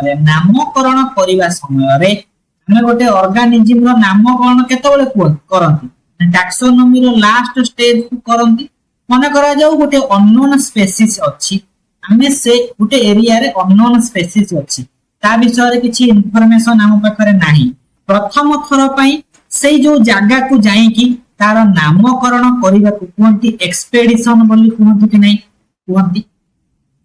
रे नामकरण करिबा समय रे हमें गोटे ऑर्गेनिज्म रो नामकरण केतबेले करंती टैक्सोनॉमी रो लास्ट स्टेज को करंती मन करा जाऊ गोटे अननोन स्पेसीज अछि हमें से गोटे एरिया रे अननोन स्पेसीज अछि ता विषय रे किछि इंफॉर्मेशन हम पाखरे नाही प्रथम थर पई से जो जागा को जाई कि तार नामकरण करिबा को कोनती एक्सपेडिशन बोली कोनती कि नाही कोनती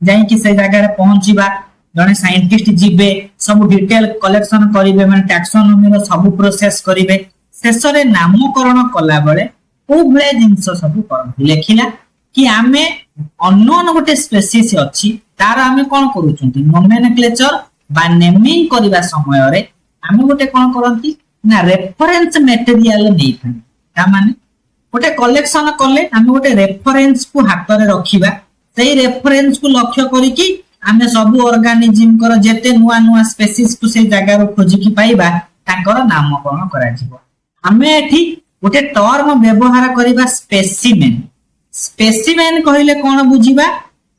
जाई कि से जागा रे पहुंचीबा जने साइंटिस्ट जिबे सब डिटेल कलेक्शन करिवे माने टैक्सोनॉमी रो सब प्रोसेस करिवे शेष रे नामकरण कला बेले को भले जिंस सब करंती लेखिला कि आमे अननोन गोटे स्पेसीज अछि तार आमे कोन करूछंती नोमेनक्लेचर बा नेमिंग करिबा समय रे आमे गोटे कोन करंती ना रेफरेंस मटेरियल नै था ता माने गोटे कलेक्शन करले आमे गोटे रेफरेंस को हाथ रे रखिबा सेही रेफरेंस को लक्ष्य करी कि आमे सब ऑर्गेनिज्म कर जेते नुआ नुआ स्पेसीज को से जागा रो खोजी कि पाइबा ताकर नामकरण करा जिवो हमें एठी गोटे टर्म व्यवहार करिबा स्पेसिमेन स्पेसिमेन कहिले कोन बुझिबा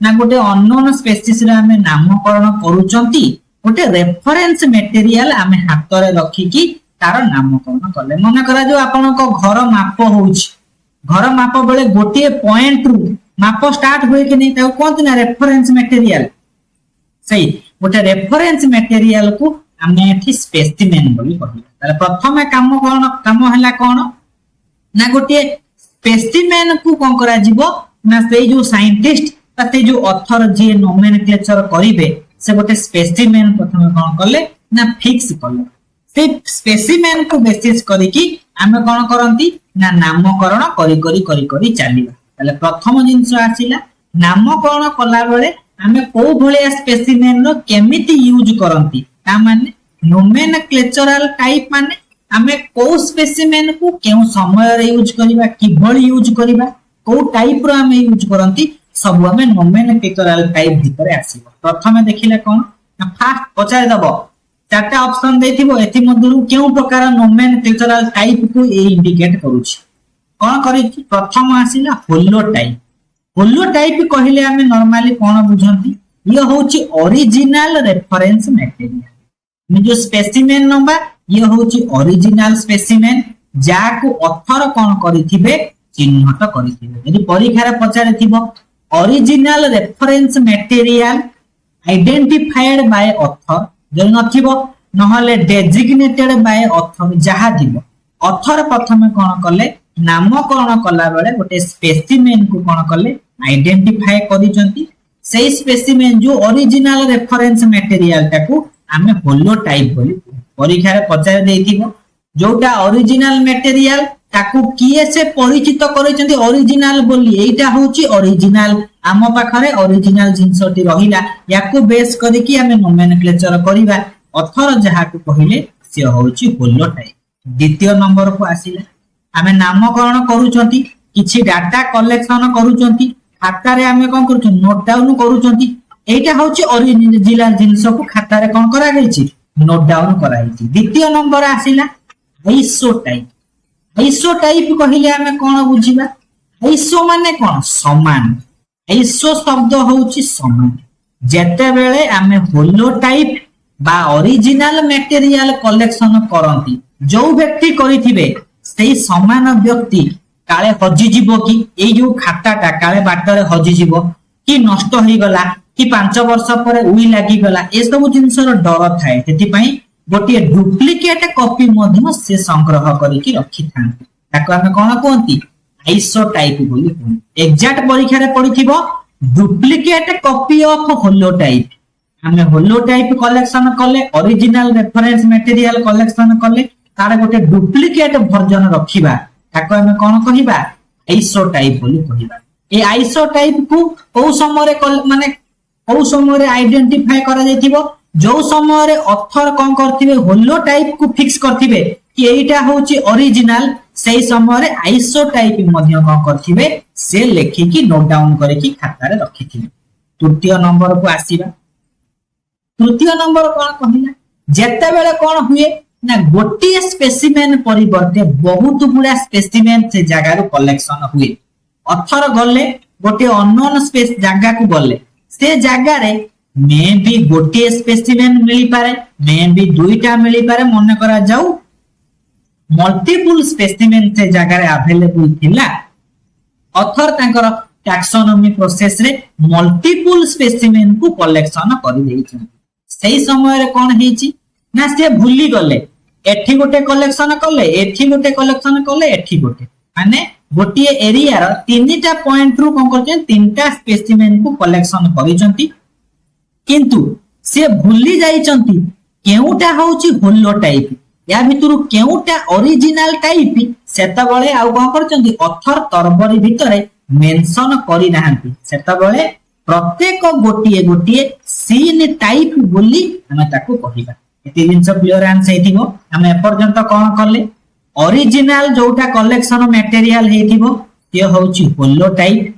ना गोटे अननोन स्पेसीज रे हमें नामकरण करूचंती गोटे रेफरेंस मटेरियल हमें हाथ रे रखी कि तार नामकरण करले मन करा जो आपन को घर माप होउछ घर माप बेले गोटे पॉइंट रु माप स्टार्ट होय कि नै ताऊ कोन ना रेफरेंस मटेरियल सही गोटे रेफरेंस मटेरियल को हमें एठी स्पेसिमेन बोली कहले ताले प्रथम काम हला कोन ना गोटे स्पेसिमेन को कोन करा जिवो ना से जो साइंटिस्ट ताते जो ऑथर जे नोमेनक्लेचर करिवे से गोटे स्पेसिमेन प्रथम कोन करले ना फिक्स करले से स्पेसिमेन को बेसिस करी कि हमें कोन करंती ना नामकरण करी चलीबा ताले प्रथम जिंस आसीला नामकरण कला बेले हमें को भलिया स्पेसिमेन रो केमिति यूज करंती ता माने नोमेनक्लेचरल टाइप माने हमें को स्पेसिमेन को केउ समय रे यूज करिबा कि भली यूज करिबा को टाइप रो हमें यूज करंती सब हमें नोमेनक्लेचरल टाइप भीतर आसीबो प्रथमे देखिले कोन फास्ट पचार दबो चारटा ऑप्शन देथिबो एथि मधुरु केउ प्रकार नोमेनक्लेचरल टाइप को ए इंडिकेट करूछि कोन करी प्रथम आसीला होलो टाइप कहिले हमें नॉर्मली कोन बुझंती ये होछि ओरिजिनल रेफरेंस मटेरियल में जो स्पेसिमेन नंबा ये होछि ओरिजिनल स्पेसिमेन जाको ऑथर कोन करिथिबे चिन्हट करिथिबे यदि परीक्षा रे पचारे थिबो original reference material identified by author जो नथिबो नहले डेजिग्नेटेड बाय ऑथर जहा थिबो ऑथर प्रथमे कोन करले नामकरण कला बेले गोटे स्पेसिमेन को कोन करले आइडेंटिफाई करिसंती सेही स्पेसिमेन जो ओरिजिनल रेफरेंस मटेरियल ताको हमें होलो टाइप बोली परीक्षा रे पचार देथिबो जोटा ओरिजिनल मटेरियल ताको किए से परिचित करिसंती ओरिजिनल बोली एटा होची ओरिजिनल आम पाखरे ओरिजिनल जिंसटी रहिला याको बेस करी कि हमें नोमेनक्लेचर करिबा ऑथर जहा को कहिले से होची होलो टाइप द्वितीय नंबर को आसीला हमें नामकरण करूचंती किछि डाटा कलेक्शन करूचंती खाता रे हमें कोन करूछ नोट डाउन करूचंती एटा होची ओरिजिनल जिंस को खाता रे कोन करा गईछि नोट डाउन करा गईछि द्वितीय नंबर आसीला आईएसओ टाइप कहिले हमें कोन बुझिबा आईएसओ माने कोन समान आईएसओ शब्द होची समान जेते बेले हमें होलो टाइप बा ओरिजिनल मटेरियल कलेक्शन करंती जो व्यक्ति करिथिबे सेही समान व्यक्ति काले हजि जीवो कि ए जो खाताटा काले बाटरे हजि जीवो कि नष्ट होई गला कि 5 वर्ष पर उई लागि गला ए सब जिंसर डर थाए सेति पई गोटे डुप्लिकेट कॉपी मध्य से संग्रह करी कि रखि थांती ताको हम कोन कोंती आईएसओ टाइप बोली कोंती एग्जैक्ट परीक्षा रे पढिथिबो duplicate copy of holotype हमें होलो टाइप कलेक्शन करले ओरिजिनल रेफरेंस मटेरियल कलेक्शन करले तार गोटे डुप्लिकेट वर्जन रखिबा ताको हम कोन कहिबा आईएसओ टाइप बोली कहिबा ए आईएसओ टाइप को समय माने को समय आइडेंटिफाई करा जायतिबो जो समय ऑथर कोन करथिबे होलो टाइप को फिक्स करथिबे कि एटा होची ओरिजिनल सेही समय आईएसओ टाइप मध्य कोन करथिबे से लेखि कि नोट डाउन करे कि खाता रे रखिथिबे तृतीय नंबर को आसीबा तृतीय नंबर कोन कहिला जेते बेले कोन हुए ना गोटे स्पेसिमेन परिवर्ते बहुत गुडा स्पेसिमेन से जगह रो कलेक्शन हुए ऑथर गले गोटे अननोन स्पेस जगह को गले से जगह रे मे भी गोटे स्पेसिमेन मिली पारे, मे भी दुईटा मिली पारे, मन करा जाऊ मल्टीपल स्पेसिमेन से जगह अवेलेबल थिला, ऑथर तांकर टैक्सोनॉमी प्रोसेस रे मल्टीपल स्पेसिमेन को कलेक्शन कर देइछन। सही समय रे कोन हेची ना से भूली गले, एठी गोटे कलेक्शन कले, एठी गोटे कलेक्शन कले, एठी गोटे, माने गोटे एरिया रो तीनटा पॉइंट रु कोन करछन तीनटा स्पेसिमेन को कलेक्शन करिसंती, किंतु से भूली जाइचंती केउटा होची होलो टाइप, या भितरु केउटा ओरिजिनल टाइप सेता बळे आउ कोन करचंती ऑथर तरबरी भितरे मेंशन करि नाहंती। सेता बळे प्रत्येक गोटिए गोटिए सीन टाइप बोली हमें ताको कहिबा। एति जिंस क्लियर आंसर हेतिबो। हमें पर्यंत कोन करले ओरिजिनल जोटा कलेक्शन मटेरियल हेतिबो ते होची होलो टाइप।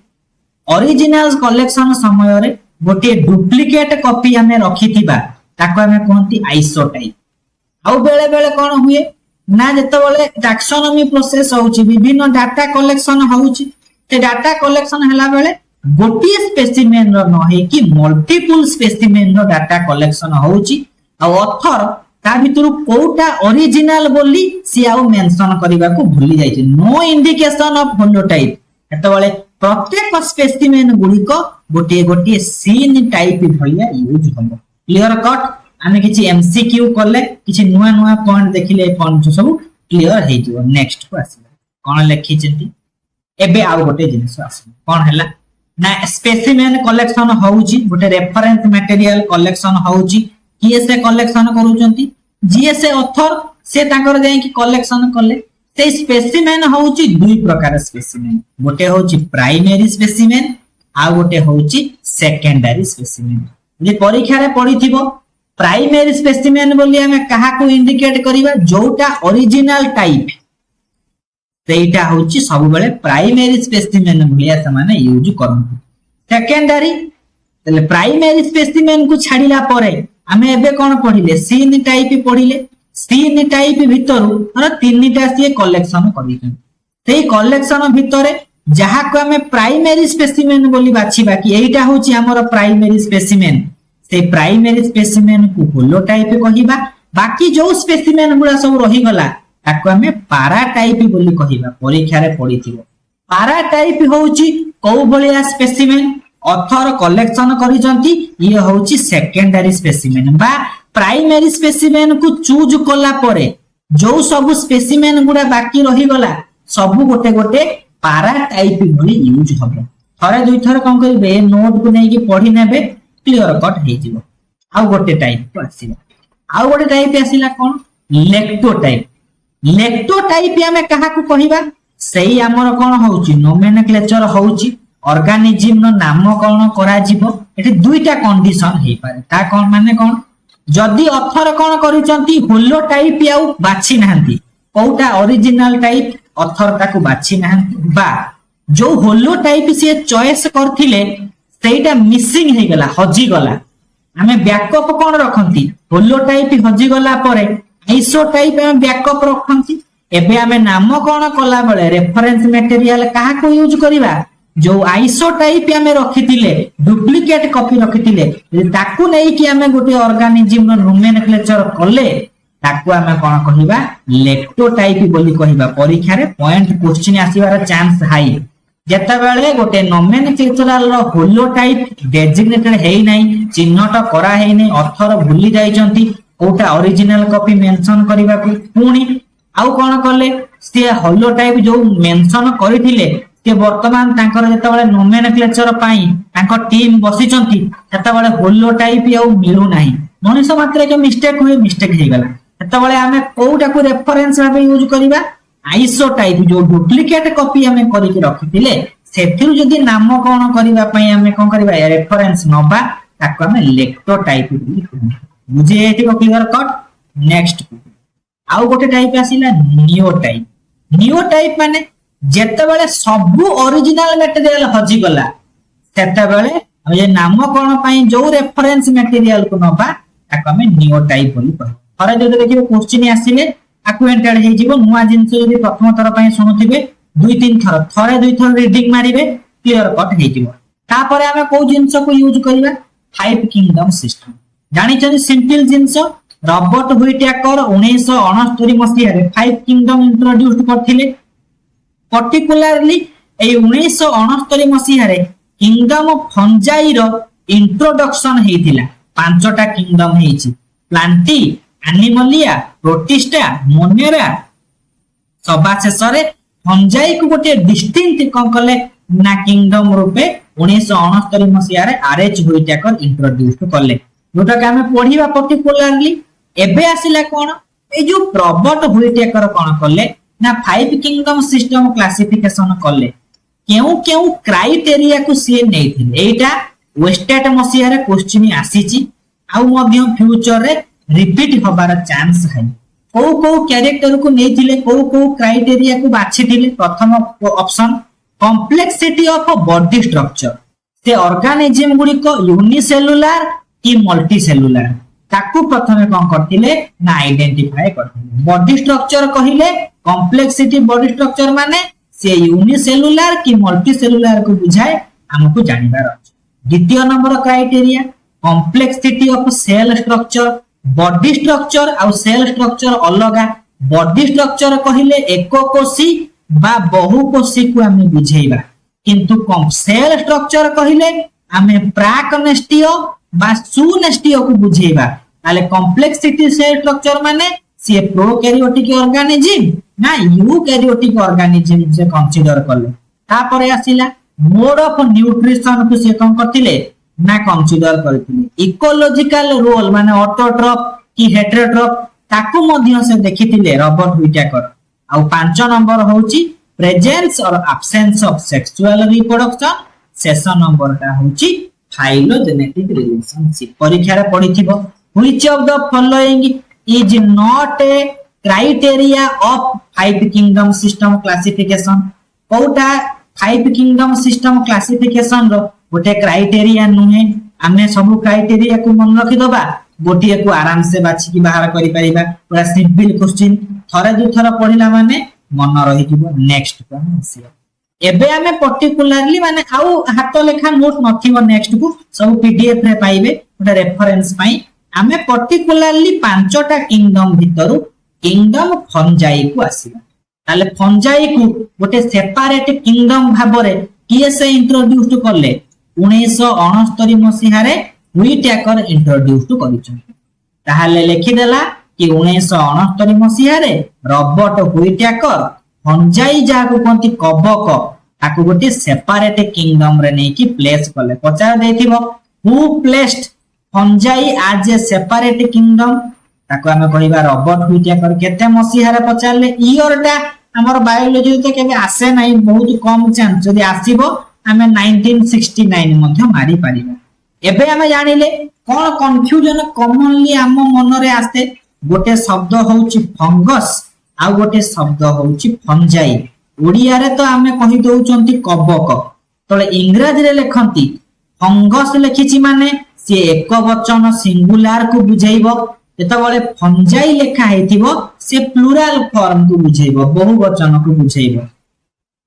ओरिजिनल कलेक्शन समय रे गोटे डुप्लीकेट कॉपी हमें रखिथिबा ताको हमें कहंती आइसो टाइप। आउ बेले बेले कोन हुए ना जेतबेले टैक्सोनॉमी प्रोसेस होची विभिन्न डाटा कलेक्शन होची, ते डाटा कलेक्शन हला बेले गोटे स्पेसिमेन रो न हे कि मल्टीपल स्पेसिमेन रो डाटा कलेक्शन होची। आ ऑथर ता भितरु कोटा ओरिजिनल बोली सी आउ मेंशन करिबा को भूली जाइछे। No indication of holotype. एतबेले प्रत्येक स्पेसिमेन गुडी को गोटे गोटे सीन टाइप भलिया यूज होबो। Clear cut. आमे किछि एमसीक्यू करले किछि नुवा नुवा पॉइंट देखिले पॉइंट सब क्लियर हे जिवो। नेक्स्ट को आसीबा कोन लेखि चंती एबे आउ गोटे जिंस आसीबा कोन हैला ना स्पेसिमेन कलेक्शन होउची, गोटे रेफरेंस मटेरियल कलेक्शन होउची। किए से कलेक्शन करूचंती जीए से ऑथर से ताकर जाय कि कलेक्शन करले। से स्पेसिमेन होउची दुई प्रकार स्पेसिमेन, गोटे होउची प्राइमरी स्पेसिमेन आ गोटे होउची सेकेंडरी स्पेसिमेन। जे परीक्षा रे पढिथिबो प्राइमरी स्पेसिमेन बोली हमें कहा को इंडिकेट करिबा जोटा ओरिजिनल टाइप, सेटा होची सब बेले प्राइमरी स्पेसिमेन भलिया समान यूज करंती। सेकेंडरी तले प्राइमरी स्पेसिमेन को छाडिला परे हमें एबे कोन पढिले सीन टाइप पढिले। सीन टाइप भितरु और तीनटा से कलेक्शन करिछन। सेई कलेक्शन भितरे जहा को हमें प्राइमरी स्पेसिमेन बोली बाछिबा कि एटा होची हमर प्राइमरी स्पेसिमेन, से प्राइमरी स्पेसिमेन को होलो टाइप कहिबा। बाकी जो स्पेसिमेन गुडा सब रही गला ताको हमें पारा टाइप बोली कहिबा। परीक्षा रे पढिथिबो पारा टाइप होउची को बलिया स्पेसिमेन ऑथर कलेक्शन करिसंती, ये होउची सेकेंडरी स्पेसिमेन बा प्राइमरी स्पेसिमेन को चूज कला परे जो सब स्पेसिमेन गुडा बाकी रही गला सब गोटे गोटे पारा टाइप बोली यूज होबो। थरे दुई थर कोन करिबे नोट को नै कि पढी नेबे क्लियर कट हे जिवो। आउ गोटे टाइप को आसीबा। आउ गोटे टाइप आसीला कोन लेक्टो टाइप। लेक्टो टाइप हमें कहा को कहिबा सेही हमर कोन होउची नोमेनक्लेचर होउची, ऑर्गेनिज्म नो नाम कोन करा जिवो। एठी दुईटा कंडीशन हे पारे। ता कोन माने कोन जदी ऑथर कोन करिसंती होलो टाइप आउ बाछि नाहंती, कोटा ओरिजिनल टाइप ऑथर ताको बाछि नाहंती, बा जो होलो टाइप से चॉइस करथिले सेटा मिसिंग हे गला हजी गला। हमें बैकअप कोन रखंती होलो टाइप हजी गला परे आइसो टाइप हम बैकअप रखंती। एबे हमें नाम कोन कला बेले रेफरेंस मटेरियल कहा को यूज करिबा जो आइसो टाइप हमें रखिथिले डुप्लीकेट कॉपी रखिथिले ताकू नै कि हमें गोटे ऑर्गेनिज्म नो नोमेनक्लेचर करले ताकू हमें कोन कहिबा लेक्टो टाइप बोली कहिबा। परीक्षा रे पॉइंट क्वेश्चन आसीबार चांस हाई। जेता बेले गोटे नोमेनक्लेचरल रो होलो टाइप डेजिग्नेटेड हेई नै, चिन्हट करा हेई नै, ऑथर भूली जाइचंती कोटा ओरिजिनल कॉपी मेंशन करिबा को पुणी आउ कोन करले से होलो टाइप जो मेंशन करिथिले के वर्तमान तांकर जेता बेले नोमेनक्लेचर पई तांको टीम बसिचंती सेता बेले होलो टाइप आउ मिलु नाही। मनुष्य मात्र के मिस्टेक हुए, मिस्टेक हे गला सेता बेले हमें कोउटा को रेफरेंस भाबे यूज करिबा आइसो टाइप जो डुप्लीकेट कॉपी हमें करि के रखिथिले सेथिरु जदी नाम कोन करिबा पई हमें कोन करिबा रेफरेंस नबा ताको हमें लेक्टो टाइप बोली कहू। बुझे एठी को क्लियर कट। नेक्स्ट आउ गोटे टाइप आसीला नियो टाइप। नियो टाइप माने जेते बेले सब ओरिजिनल मटेरियल हजी गला सेते बेले हम जे नाम कोन पई जो रेफरेंस मटेरियल को नबा ताको हमें नियो टाइप बोली कहू। थरे जदि देखिबो क्वेश्चन आसीले अक्वेंटेड हे जीवो नुवा जिंस जदि प्रथम थर पई सुनुथिबे दुई तीन थर थरे दुई थर रीडिंग मारिबे क्लियर कट हे जीवो। तापरे हमें को जिंस को यूज करिबा फाइव किंगडम सिस्टम जानी सिंपल जिनस रॉबर्ट व्हिटेकर 1969 मसीह रे फाइव किंगडम इंट्रोड्यूस करथिले पर्टिकुलरली ए 1969 मसीह रे किंगडम ऑफ फंजाई रो इंट्रोडक्शन हेतिला पांचटा किंगडम हेछि प्लांटी एनिमलिया प्रोटिस्टा मोनेरा सभा शेष रे फंजाई को गोटे डिस्टिंक्ट कोन कले ना किंगडम रूपे 1969 मसीह रे आरएच व्हिटेकर इंट्रोड्यूस करले जोटा के हमें पढिबा पर्टिकुलरली एबे आसिला कोन ए जो रॉबर्ट व्हिटेकर कोन करले ना फाइव किंगडम सिस्टम क्लासिफिकेशन करले केउ केउ क्राइटेरिया को सी नेथिले एटा वेस्टेट मसीह रे क्वेश्चन आसीची आउ मध्य फ्यूचर रे रिपीट होबार चांस है को कैरेक्टर को नेथिले को क्राइटेरिया को बाछिथिले प्रथम option complexity of body structure से ऑर्गेनिज्म गुडी को यूनिसेलुलर कि मल्टीसेलुलर ताकू प्रथमे कोन करथिले ना आइडेंटिफाई करथिले बॉडी स्ट्रक्चर कहिले कॉम्प्लेक्सिटी बॉडी स्ट्रक्चर माने से यूनिसेलुलर कि मल्टीसेलुलर को बुझाए हमको जानिबार अछि द्वितीय number criteria complexity of cell structure body structure और सेल स्ट्रक्चर अलगा बॉडी स्ट्रक्चर कहिले एकोकोशी बा बहुकोशी को हमें बुझेइबा किंतु सेल स्ट्रक्चर कहिले हमें प्राकनेस्टीय बा सुनेस्टीय को बुझेइबा ताले कॉम्प्लेक्सिटी सेल स्ट्रक्चर माने से प्रोकैरियोटिक ऑर्गेनिज्म ना यूकैरियोटिक ऑर्गेनिज्म से कंसीडर करले तापरे आसिला मोड ऑफ न्यूट्रिशन को से कौन करथिले ना कंसीडर करथिले इकोलॉजिकल रोल माने ऑटोट्रॉप कि हेटेरोट्रॉप ताकू मध्य से देखिथिले रॉबर्ट व्हिटेकर आ पांच नंबर होची प्रेजेंस और एब्सेंस ऑफ सेक्सुअल रिप्रोडक्शन शेष नंबर ता होची फाइलोजेनेटिक रिलेशनशिप परीक्षा रे पढिथिबो which of the following is not a criteria of five kingdom system classification कोटा फाइव किंगडम सिस्टम क्लासिफिकेशन रो गोटे क्राइटेरिया नुहे आमे सब क्राइटेरिया को मन रखि दबा गोटिए को आराम से बाछि की बाहर करि परिबा पूरा सिंपल क्वेश्चन थरे दु थरा पढिला माने मन रहि जिवो नेक्स्ट को आसीबा एबे आमे पर्टिकुलरली माने आउ हाथ लेखा नोट नथिबो नेक्स्ट को सब पीडीएफ रे पाइबे गोटे रेफरेंस पई आमे पर्टिकुलरली पांचटा किंगडम भितरु किंगडम फंजाई को आसीबा ताले फंजाई को गोटे सेपरेट किंगडम भाबरे किए से इंट्रोड्यूस करले 1969 मसीह रे व्हिटेकर इंट्रोड्यूस करिछन ताहाले लिखि देला कि 1969 मसीह रे रॉबर्ट व्हिटेकर फंजाई जाको कोंती कबक ताको गोटे सेपरेट किंगडम रे नै कि प्लेस करले पचार देथिबो who placed fungi as a separate kingdom ताको हमें कहिबा रॉबर्ट व्हिटेकर केते मसीह रे पचारले ईयरटा हमर बायोलॉजी तो केबे आसे नाही बहुत कम चांस जदी आसीबो हमें 1969 मध्ये मारी पारिबा एबे हमें जानिले कोन कंफ्यूजन कॉमनली हम मन रे आसे गोटे शब्द होउची फंगस आ गोटे शब्द होउची फंजाई ओडिया रे तो हमें कहि दउचंती कबक तले इंग्रजी रे लेखंती फंगस लेखिची माने से एक वचन सिंगुलर को बुझाइबो जेतबेले फंजाई लेखा हेतिबो से प्लुरल फॉर्म को बुझाइबो बहुवचन को बुझाइबो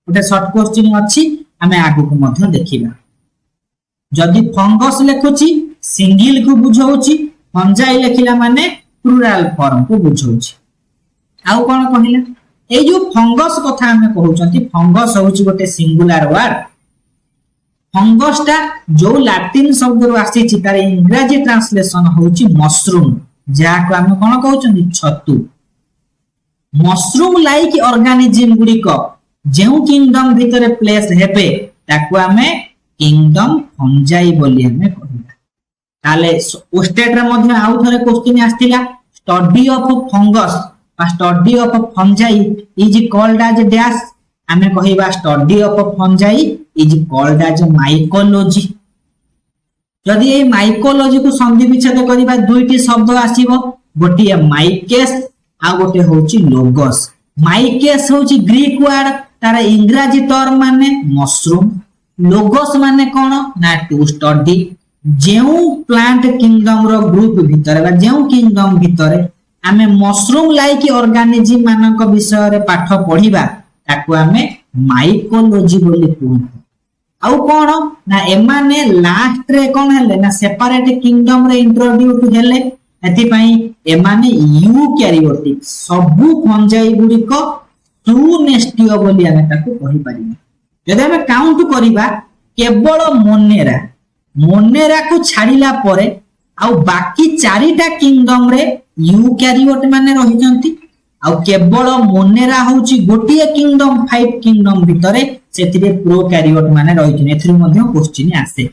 गोटे शॉर्ट क्वेश्चन अछि हमें आगु को मध्य देखिबा जदि फंगस लेखुची सिंगल को बुझाउची फंजाई लेखिला माने प्लुरल फॉर्म को बुझाउची आउ कोन कहिला ए जो फंगस कथा हमें कहउचंती फंगस होउची गोटे सिंगुलर वर्ड फंगस ता जो लैटिन शब्द रो आसीची तार इंग्रजी ट्रांसलेशन होउची मशरूम जा को हम कोन कहउचंती छतु मशरूम लाइक ऑर्गेनिज्म गुडी को जेउ किंगडम भीतर प्लेस हेबे ताको हमें किंगडम फंजाई बोली हमें कहिला ताले स्टेट रे मध्ये आउ थरे क्वेश्चन आस्तिला स्टडी ऑफ फंगस बा study of fungi is called as dash हमें कहिबा study of fungi is called as mycology जदि ए माइकोलॉजी को संधि विच्छेद करिबा दुईटी शब्द आसीबो गोटिए माइकेस आ गोटे होची लोगस माइकेस होची ग्रीक वर्ड तार इंग्रजी टर्म माने मशरूम लोगस माने कोन ना टू स्टडी जेउ प्लांट किंगडम रो ग्रुप भीतर बा जेउ किंगडम भीतर हमें मशरूम लाइक ऑर्गेनिज्म मानक विषय रे पाठ पढिबा ताको हमें माइकोलॉजी बोली कहू आउ कोन ना एमाने लास्ट रे कोन हेले ना सेपरेट किंगडम रे इंट्रोड्यूस हेले एति पई एमाने यूकैरियोटिक सबु फंजाई गुडी को सुनेस्टियो बोली हमें ताको कहि परिबा जदि हमें काउंट करिबा केवल मोनेरा को छाड़िला परे आउ बाकी चारिटा किंगडम रे यूकैरियोट माने रहि जंती आउ केवल मोनेरा होची गोटिए किंगडम 5 किंगडम भितरे सेतिरे प्रोकैरियोट माने रहिथिन एथि मध्ये क्वेश्चन आसे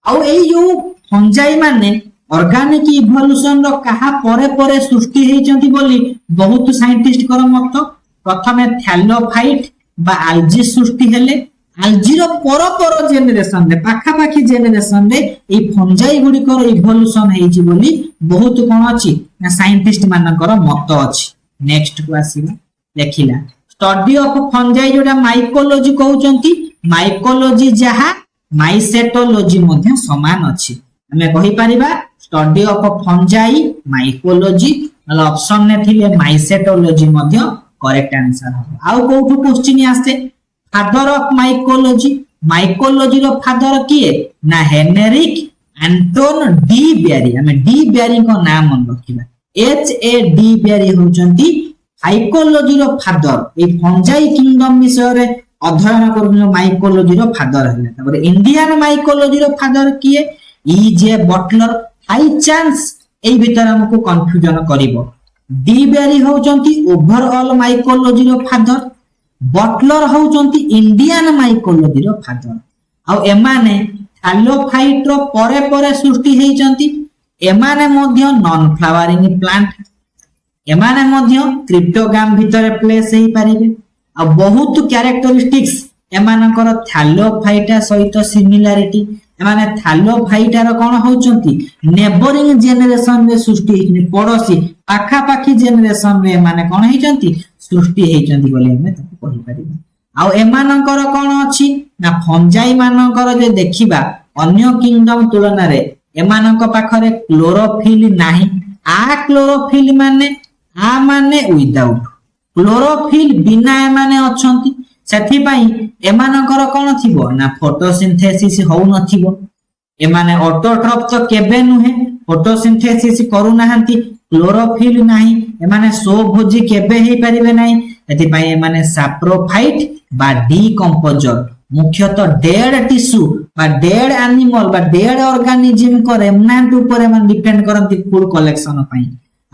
आउ एई जो फंजाई माने ऑर्गेनिक इवोल्यूशन रो कहा परे परे सृष्टि हेचंती बोली बहुत साइंटिस्ट कर मत प्रथमे थैलोफाइट बा आल्जी सृष्टि हेले आल्जी रो पर जेनरेशन रे पाखा पाखी जेनरेशन रे ए फंजाई गुडी को इवोल्यूशन हेची बोली बहुत कोन अछि ना साइंटिस्ट मानकर मत अछि नेक्स्ट को आसीबा देखिला स्टडी ऑफ फंजाई जोटा माइकोलॉजी कहउचंती माइकोलॉजी जहा माइसेटोलॉजी मध्ये समान अछि हमें कहि परिबा स्टडी ऑफ फंजाई माइकोलॉजी मतलब ऑप्शन ने थिले माइसेटोलॉजी मध्ये करेक्ट आंसर हो आउ कोठु क्वेश्चन आसे फादर ऑफ माइकोलॉजी रो फादर किए ना हेनरिक एंटोन डी बेरी हमें डी बेरी को नाम मन रखिबा HAD बेरी होचंती माइकोलॉजी रो फादर ए फंजाई किंगडम विषय रे अध्ययन करू माइकोलॉजी रो फादर हले तबरे इंडियन माइकोलॉजी रो फादर किए EJ बटलर हाई चांस ए भीतर हमको कंफ्यूजन करिवो डी बेरी होचंती ओवरऑल माइकोलॉजी रो फादर बटलर होचंती इंडियन माइकोलॉजी रो फादर आ एमाने थैलोफाइट रो परे परे सृष्टि हेचंती एमाने मध्य नॉन फ्लावरिंग प्लांट एमाने मध्य क्रिप्टोगाम भीतर प्लेस हेई परिबे आ बहुत कैरेक्टरिस्टिक्स एमानकर थैलोफाइटा सहित सिमिलरिटी एमाने थैलोफाइटा रो कोन होचंती नेबरिंग जेनरेशन में सृष्टि हेइनी पड़ोसी पाखा पाखी जेनरेशन में माने कोन हेइचंती सृष्टि हेइचंती बोली हमें ताको कहि परिबे आ एमानकर कोन अछि ना फंजाई मानकर जे देखिबा अन्य किंगडम तुलना रे एमानक पाखरे क्लोरोफिल नाही आ क्लोरोफिल माने विदाउट क्लोरोफिल बिना एमाने अछंती सेथि पई एमानकर कोन थिबो ना फोटोसिंथेसिस होउ नथिबो एमाने ऑटोट्रॉफ तो केबे नुहे फोटोसिंथेसिस करू नाहंती क्लोरोफिल नाही एमाने सो भोजी केबे हेई परिबे नाही एथि पई एमाने सैप्रोफाइट बा डीकंपोजर मुख्यतः डेड टिश्यू बा डेड एनिमल बा डेड ऑर्गेनिज्म को रेमनेंट ऊपर मन डिपेंड करंती फूड कलेक्शन पई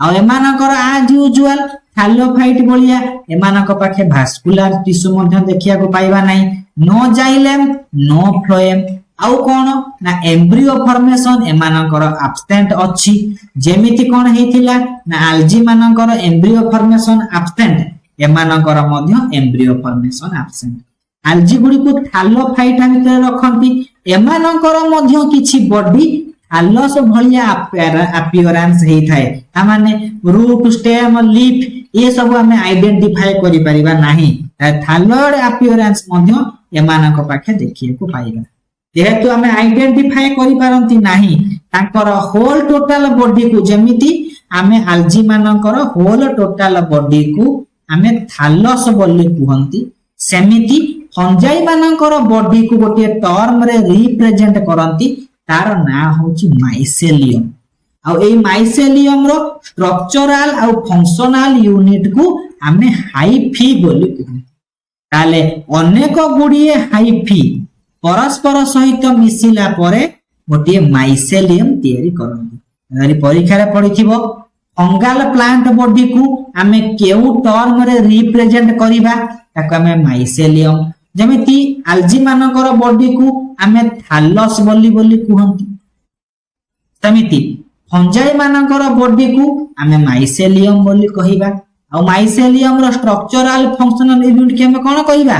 आ एमानकर आज यूजुअल थैलोफाइट बोलिया एमानक पाखे भास्कुलर टिश्यू मध्ये देखिया को पाइबा नाही नो जाइलेम नो फ्लोएम आउ कोन ना एम्ब्रियो फॉर्मेशन एमानकर एब्सेंट अछि जेमिति कोन हेतिला ना आल्जी मानकर एम्ब्रियो फॉर्मेशन एब्सेंट एमानकर मध्ये एम्ब्रियो फॉर्मेशन एब्सेंट आल्जी गुडी को थैलोफाइट भीतर रखंती एमानकर मध्ये किछि बॉडी थैलस भलिया अपीयरेंस हेई थाए आ माने रूट स्टेम लीफ ये सब हमें आइडेंटिफाई करि परिबा नाही थैलॉइड अपीयरेंस मध्ये एमानक पाखे देखिए को पाइबा जेहेतु हमें आइडेंटिफाई करि पारंती नाही तांकर होल टोटल बॉडी को जेमिति हमें आल्जी मानकर होल टोटल बॉडी को हमें थैलस बोली कहंती सेमिति फंजाई मानकर बॉडी को गोटे टर्म रे रिप्रेजेंट करंती तार ना होची माइसेलियम आ ए माइसेलियम रो स्ट्रक्चरल आ फंक्शनल यूनिट को हमें हाइफी बोली कहू ताले अनेक गुडिए हाइफी परस्पर सहित मिसिला परे गोटे माइसेलियम तयारी करंती यानी परीक्षा रे पढिथिबो फंगल प्लांट बॉडी को हमें केउ टर्म रे रिप्रेजेंट करिबा ताको हमें माइसेलियम जेमिति आल्जी मानकर बॉडी को हमें थैलस बोली कहंती समिति फंजाई मानकर बॉडी को हमें माइसेलियम बोली कहिबा आ माइसेलियम रो स्ट्रक्चरल फंक्शनल यूनिट के हमें कोन कहिबा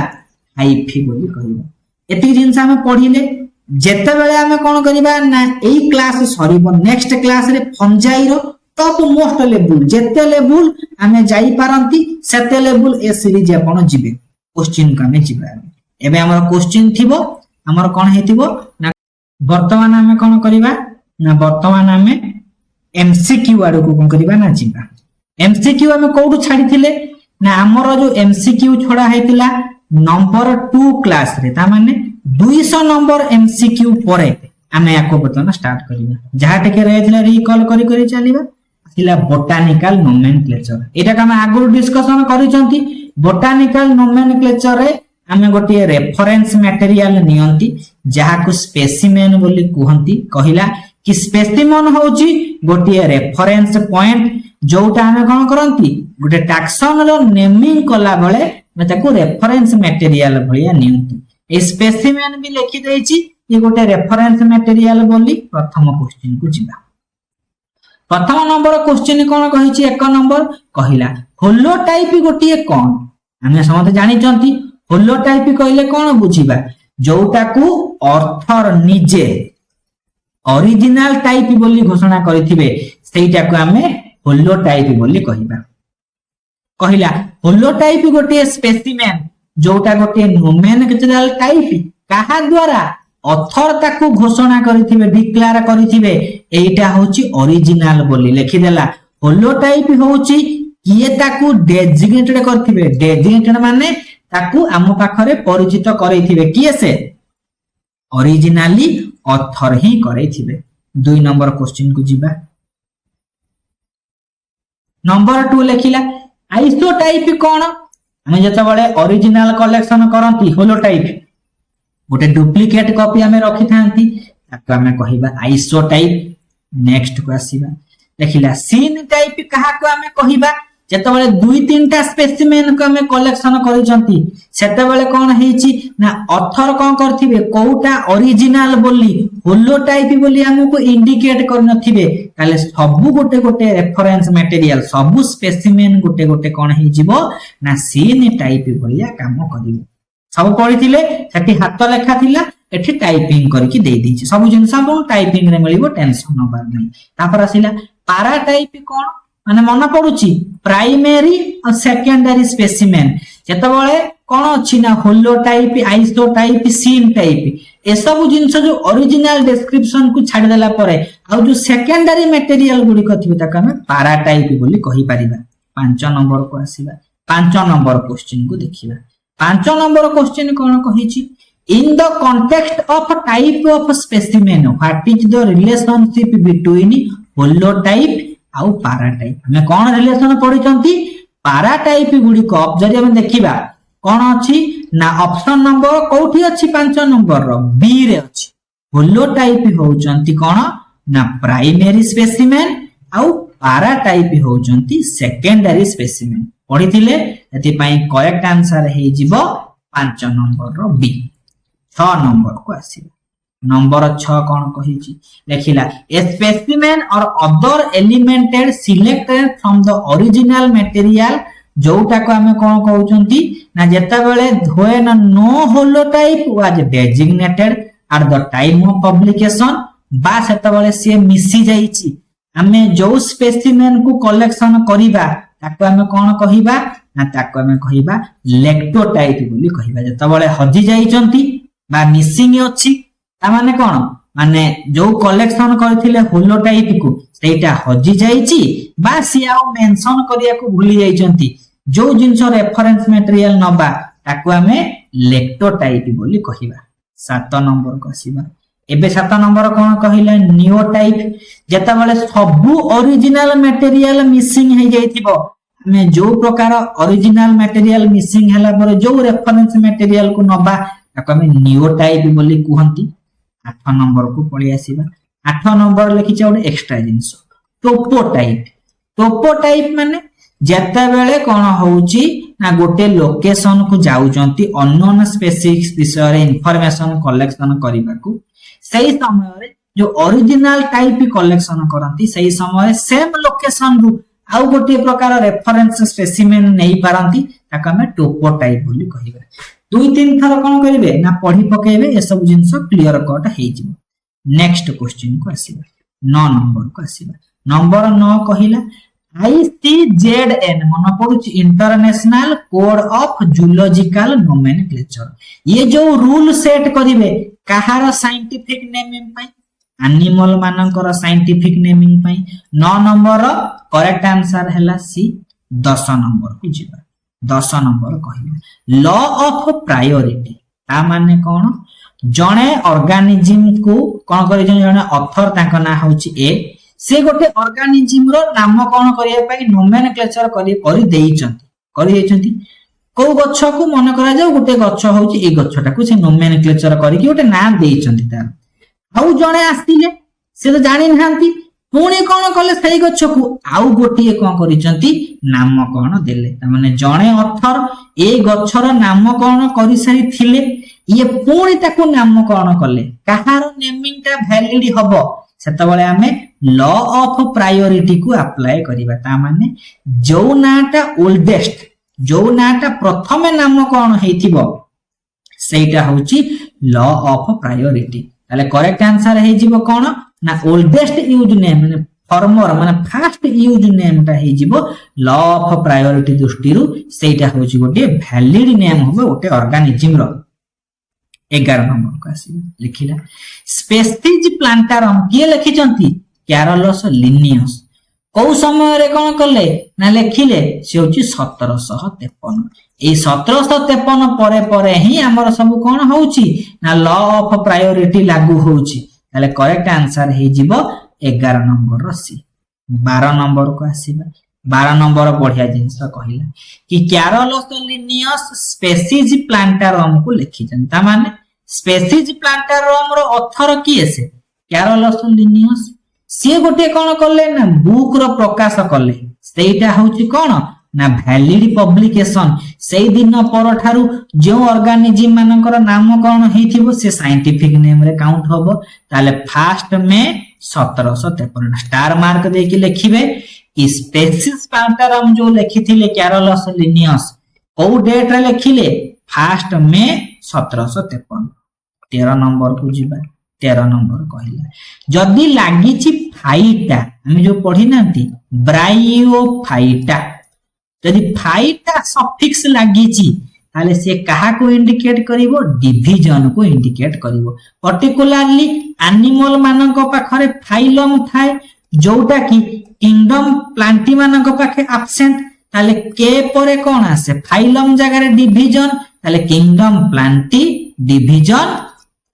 हाइफी बोली कहिबा एति जिंस हमें पढिले जेते बेले हमें कोन करिबा ना एई क्लास सरीबो नेक्स्ट क्लास रे फंजाई रो टॉप मोस्ट लेवल जेते लेवल हमें जाई पारंती सेते लेवल ए सीरीज आपण जिबे क्वेश्चन का हमें जिबा एबे हमर क्वेश्चन थिबो हमर कोन हेतिबो ना वर्तमान हमें कोन करिबा ना वर्तमान हमें एमसीक्यू आडो को कोन करिबा ना जिबा एमसीक्यू हमें कोडू छाडी थिले ना हमर जो एमसीक्यू छोड़ा हेतिला नंबर 2 क्लास रे ता माने 200 नंबर एमसीक्यू परे आमे याको बतन स्टार्ट करिबा जहा टेके रहथिला रिकॉल करी चलीबा आसिला बोटानिकल नोमेनक्लेचर एटा का हम आगु डिस्कशन करिसंती बोटानिकल नोमेनक्लेचर रे आमे गोटे रेफरेंस मटेरियल नियंती जहा को स्पेसिमेन बोली कहंती कहिला कि स्पेसिमेन होची गोटे रेफरेंस पॉइंट जोटा आमे कोन करंती गोटे टैक्सन रो नेमिंग कला बळे मैं ताको रेफरेंस मटेरियल भलिया नियंती ए स्पेसिमेन भी लिखि देछि ये गोटे रेफरेंस मटेरियल बोली प्रथम क्वेश्चन को जिबा प्रथम नंबर क्वेश्चन कोन कहिछि एक नंबर कहिला होलोटाइप गोटे कोन हमें समझ जानि चंती होलोटाइप कहले कोन बुझिबा जोटा को ऑथर निजे ओरिजिनल टाइप बोली घोषणा करिथिबे सेटा को हमें होलोटाइप बोली कहिबा कहिला होलोटाइप गोटे स्पेसिमेन जोटा गोटे नोमेनक्लेचरल टाइप काहा द्वारा ऑथर ताकू घोषणा करिथिबे डिक्लेयर करिथिबे एटा होची ओरिजिनल बोली लिखि देला होलोटाइप होची किए ताकू डेजिग्नेटेड करथिबे डेजिग्नेटेड माने ताकू आम पाखरे परिचित करैथिबे किए से ओरिजिनली ऑथर ही करैथिबे 2 नंबर क्वेश्चन को जिबा नंबर 2 लिखिला आइसोटाइप कोन हमें जते बळे ओरिजिनल कलेक्शन करंती होलोटाइप गोटे डुप्लिकेट कॉपी हमें रखि थांती ताको हमें कहिबा आइसोटाइप नेक्स्ट को आसीबा देखिला सीन टाइप कहा को हमें कहिबा जते बळे 2-3टा स्पेसिमेन को हमें कलेक्शन करिसंती सेते बळे कोन हेची ना ऑथर कोन करथिबे कोउटा ओरिजिनल बोली होलोटाइप बोली हमको इंडिकेट करनथिबे ताले सबु गोटे गोटे रेफरेंस मटेरियल सबु स्पेसिमेन गोटे गोटे कोन हे जिवो ना सीन टाइप बोलिया काम करिवो सब पढिथिले सेठी हाथ लेखा थिला एठी टाइपिंग करके दे दीची सब जिन सब टाइपिंग रे मिलिबो टेंशन नबार नै तापर आसिला पारा टाइप कोन माने मन पडुची प्राइमरी और सेकेंडरी स्पेसिमेन जते बळे कोन अछि ना होलोटाइप आइसोटाइप सीन टाइप ए सब जिंस जो ओरिजिनल डिस्क्रिप्शन को छाड़ देला परे आ जो सेकेंडरी मटेरियल गुडी कथिबे ताका हम पारा टाइप बोली कहि परिबा 5 नंबर को आसीबा 5 नंबर क्वेश्चन को देखिबा 5 नंबर क्वेश्चन कोन कहिछि in the context of type of specimen what is the relationship between holotype आउ पारा टाइप हमें कोन रिलेशन पढिचंती पारा टाइप गुडी को जदि हम देखिबा कोन अछि ना ऑप्शन नंबर कोठी अछि 5 नंबर रो बी रे अछि होलोटाइप होउचंती कोन ना प्राइमरी स्पेसिमेन आउ पारा टाइप होउचंती सेकेंडरी स्पेसिमेन पढिथिले एति पई करेक्ट आंसर हे जिवो 5 नंबर रो बी 6 नंबर को आसीबा नंबर 6 कोन कहिछि देखिला ए स्पेसिमेन और other एलिमेंटेड selected from the original material जोटा को हमें कोन कहउचंती ना जेता बेले होए ना no holotype was designated at the time of publication बा सेता बेले से मिसी जाईची हमें जो स्पेसिमेन को कलेक्शन करिबा ताको हमें कोन कहिबा ना ताको हमें कहिबा लेक्टोटाइप बोली कहिबा जेता बेले हजि जाईचंती बा मिसिंग अछि ता माने कोन माने जो कलेक्शन करथिले होलोटाइप को सेटा हजि जाईची बा सियाओ मेंशन करिया को भूली जाईचंती जो जिंसो रेफरेंस मटेरियल नबा ताको हमें लेक्टोटाइप बोली कहिबा 7 नंबर को आसीबा एबे 7 नंबर कोन कहिला नियोटाइप जेता बेले सबु ओरिजिनल मटेरियल मिसिंग हे जाईथिबो हमें जो प्रकार ओरिजिनल मटेरियल मिसिंग हला पर जो रेफरेंस मटेरियल को नबा ताको हमें नियोटाइप बोली कहंती 8 नंबर को पळी आसीबा 8 नंबर लिखि छ एक्स्ट्रा जिंस टोपोटाइप माने जेता बेले कोन होउची ना गोटे लोकेशन को जाउचंती अननोन स्पेसिफिक विषय रे इंफॉर्मेशन कलेक्शन करिबा को सही समय रे जो ओरिजिनल टाइप कलेक्शन करंती सही समय सेम लोकेशन रु आउ गोटे प्रकार रेफरेंस स्पेसिमेन नै पारंती ताका हम टोपोटाइप बोली कहिबा 2-3 थर कोन करिवे ना पढी पकेबे ए सब जिंस क्लियर कट हेइ जिवो नेक्स्ट क्वेश्चन को आसीबा 9 नंबर को आसीबा नंबर 9 कहिला ICZN मन पडुची international code of zoological nomenclature ये जो रूल सेट करिवे कहार साइंटिफिक नेमिंग पई एनिमल मानकर साइंटिफिक नेमिंग पई 9 नंबर करेक्ट आंसर हैला सी 10 नंबर को जिबा 10 नंबर कहला लॉ ऑफ प्रायोरिटी ता माने कौन जणे ऑर्गेनिज्म को कौन करि जणे ऑथर ताका ना होची ए से गोटे ऑर्गेनिज्म रो नाम कौन करिया पई नोमेनक्लेचर करि देइचंती को गच्छ को मन करा जाऊ गोटे गच्छ होची ए गच्छटा को से नोमेनक्लेचर करि कि गोटे नाम देइचंती तार आउ जणे आस्तिले से तो जानि नहांती पुणी कौन कले सही गच्छ को आउ गोटे कौन करिचंती नाम कौन देले त माने जणे ऑथर ए गच्छर नाम कौन करि सारी थिले ये पुणी ताको नाम कौन कले कहार नेमिंग ता वैलिड हबो सेतबेले आमे लॉ ऑफ प्रायोरिटी को अप्लाई करिबा ता माने जो नाटा ओल्डेस्ट जो नाटा प्रथमे नाम कौन हेतिबो सेटा होची लॉ ऑफ प्रायोरिटी ताले करेक्ट आंसर हे जिवो कौन ना ओल्डेस्ट यूज नेम माने फॉर्मर माने फर्स्ट यूज नेम ता हे जिवो लॉ ऑफ प्रायोरिटी दृष्टि रु सेटा होची गोटे वैलिड नेम होबो गोटे ऑर्गेनिज्म रो 11 नंबर को आसी लिखिला स्पेसीज प्लांटारम किए लिखिचंती कैरोलस लिनियस को समय रे कोन करले ना लिखिले से होची 1753 ए 1753 परे परे ही हमर सब कोन होची ना लॉ ऑफ प्रायोरिटी लागू होची ताले करेक्ट आंसर हे जिवो 11 नंबर सी 12 नंबर को आसीबा 12 नंबर बढ़िया जिंस कहला कि कैरोलस लिनियस स्पेसीज प्लांटारम को लिखिचन ता माने स्पेसीज प्लांटारम रो ऑथर किए से कैरोलस लिनियस से गोटे कोन करले ना बुक रो प्रकाश करले सेटा होची कोन ना वैलिड पब्लिकेशन सेई दिन पर ठारू जो ऑर्गेनिज्म मानकर नाम कोन हेथिबो से साइंटिफिक नेम रे काउंट होबो ताले फर्स्ट में 1753 स्टार मार्क दे के लिखिबे कि स्पेसीज प्लांटारम जो लिखिथिले कैरोलस लिनियस को डेट रे लिखिले फर्स्ट में 1753 13 नंबर को जिबा 13 नंबर कहला जदी लागिची फाइटा हम जो पढ़ी नांती ब्रायोफाइटा जदी फाइटा सफिक्स लागिची ताले से कहा को इंडिकेट करिवो डिवीजन को इंडिकेट करिवो पर्टिकुलरली एनिमल मानक पाखरे फाइलम थाए जोटा की किंगडम प्लांटी मानक पाखे एब्सेंट ताले के परे कोन आसे फाइलम जगह रे डिवीजन ताले किंगडम प्लांटी डिवीजन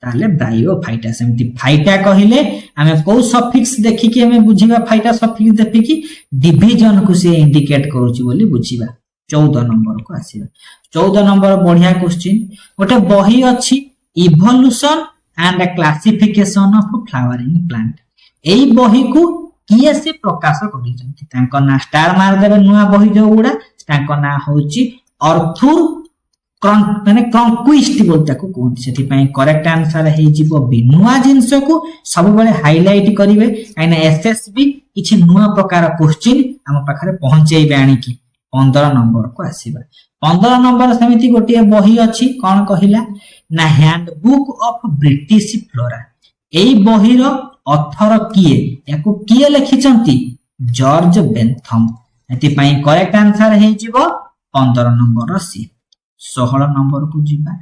ताले ब्रायोफाइटा सेमती फाइटा कहिले हमें को सफिक्स देखि के हमें बुझिबा फाइटा सफिक्स देखि कि डिवीजन को से इंडिकेट करूची बोली बुझिबा 14 नंबर को आसीबा 14 नंबर बढ़िया क्वेश्चन गोटे बही अछि evolution and classification of flowering plant एई बही को किए से प्रकाश करिसंती तांको ना स्टार मार देबे नुवा बही जो उडा तांको ना होची अर्थुर माने कंक्विस्ट बोलता को कोन सेति पई करेक्ट आंसर हे जिवो बिनुआ जिंस को सब बेले हाइलाइट करिवे काइना एसएसबी किछि नुवा प्रकार क्वेश्चन हम पाखरे पहुंचेइबे आनी की 15 नंबर को आसीबा 15 नंबर समिति गोटिए बही अछि कोन कहिला ना हैंडबुक ऑफ ब्रिटिश फ्लोरा एई बही रो ऑथर किए याको किए लिखिचंती जॉर्ज बेंथम एति पई करेक्ट आंसर हे जिवो 15 नंबर सी 16 नंबर को जिबा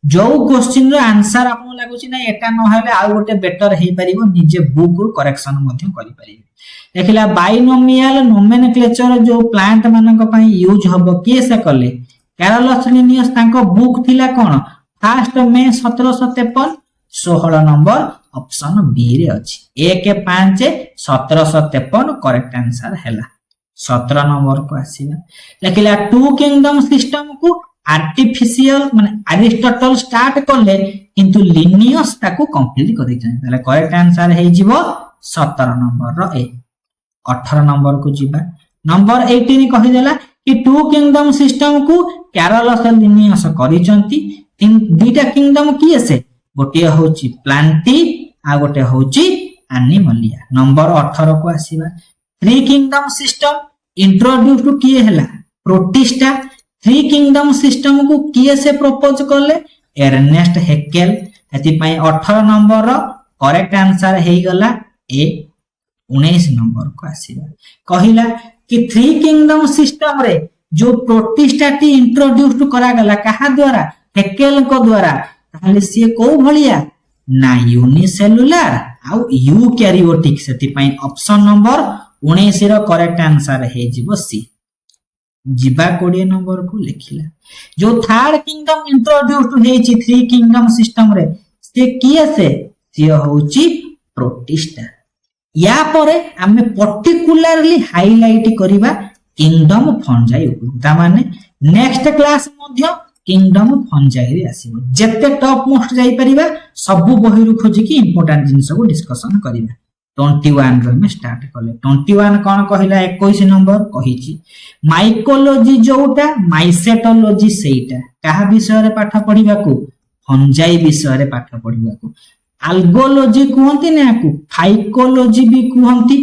जो क्वेश्चन रो आंसर आपन लागुची ना एटा न हेले आ गोटे बेटर हे परिबो निजे बुक रो करेक्शन मध्य करि परिबे देखिला बाइनोमियल नोमेनक्लेचर जो प्लांट मानक पई यूज हबो केसे करले कैरोलस लिनियस तांको बुक थिला कोन फर्स्ट में 1753 16 नंबर ऑप्शन बी रे अछि 1 5 1753 करेक्ट आंसर हैला 17 नंबर को आसीला देखिला टू किंगडम सिस्टम को आर्टिफिशियल माने अरिस्टोटल स्टार्ट करले किंतु लिनियस ताको कंप्लीट करै छै ताले करेक्ट आंसर हे जिवो 17 नंबर रो ए 18 नंबर को जिबा नंबर 18 कहि देला कि टू किंगडम सिस्टम को कैरोलस लिनियस करिचंती तीन दुईटा किंगडम किए से गोटे होची प्लांटी आ गोटे होची एनिमलिया नंबर 18 को आसीबा three kingdom system introduce to किए हला प्रोटिस्टा थ्री किंगडम सिस्टम को किए से प्रपोज करले एर्नेस्ट हेकेल एति पई 18 नंबर रो करेक्ट आंसर हे गला ए 19 नंबर को आसीबा कहिला कि थ्री किंगडम सिस्टम रे जो प्रोटिस्टा टी इंट्रोड्यूस करा गला कहा द्वारा हेकेल को द्वारा ताले से को भलिया ना यूनिसेलुलर आ यूकैरियोटिक सेति पई ऑप्शन नंबर 19 रो करेक्ट आंसर हे जिवो सी जिबा 20 नंबर को लिखिला जो थर्ड किंगडम इंट्रोड्यूस्ड हेची थ्री किंगडम सिस्टम रे से किए से होची प्रोटिस्टा या परे आमे पर्टिकुलरली हाइलाइट करिबा किंगडम फंजाई ता माने नेक्स्ट क्लास मध्य किंगडम फंजाई रे आसीबो जेते टॉप मोस्ट जाई परिबा सब बही रु खोजि की इंपोर्टेंट जिंस को डिस्कशन करिबा 21 रे में स्टार्ट कले 21 कोन कहिला 21 नंबर कहिची माइकोलॉजी जोटा माइसेटोलॉजी सेटा कहा विषय रे पाठ पढिबा को फंजाई विषय रे पाठ पढिबा को अल्गोलॉजी कहंती ना को फाइकोलॉजी भी कहंती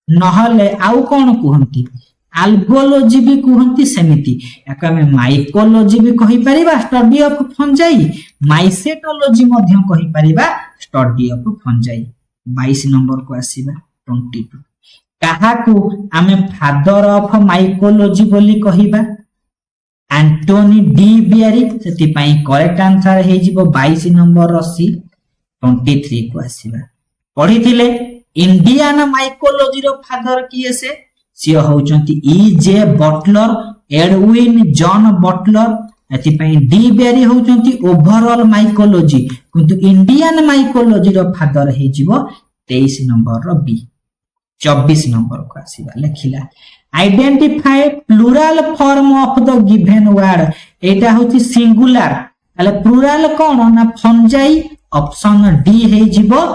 नहले आउ कोन कहंती अल्गोलॉजी भी कहंती सेमिति याका में माइकोलॉजी भी कहि परिबा स्टडी ऑफ फंजाई माइसेटोलॉजी मध्य कहि परिबा स्टडी ऑफ फंजाई 22 नंबर को आसीबा 22 कहा को आमे फादर ऑफ माइकोलॉजी बोली कहिबा एंटोनी डी बियरी सेति पई करेक्ट आंसर हे जिवो 22 नंबर सी 23 को आसीबा पढिथिले इंडियन माइकोलॉजी रो फादर किए से होचंती E J Butler Edwin John Butler एति पई डी बेरी होचंती ओवरऑल माइकोलॉजी किंतु इंडियन माइकोलॉजी रो फादर हे जिवो 23 नंबर रो बी 24 नंबर को आसीबा लेखिला identify plural form of the given word एटा होची सिंगुलर अले प्लुरल कोन ना फंजाई ऑप्शन डी हे जिवो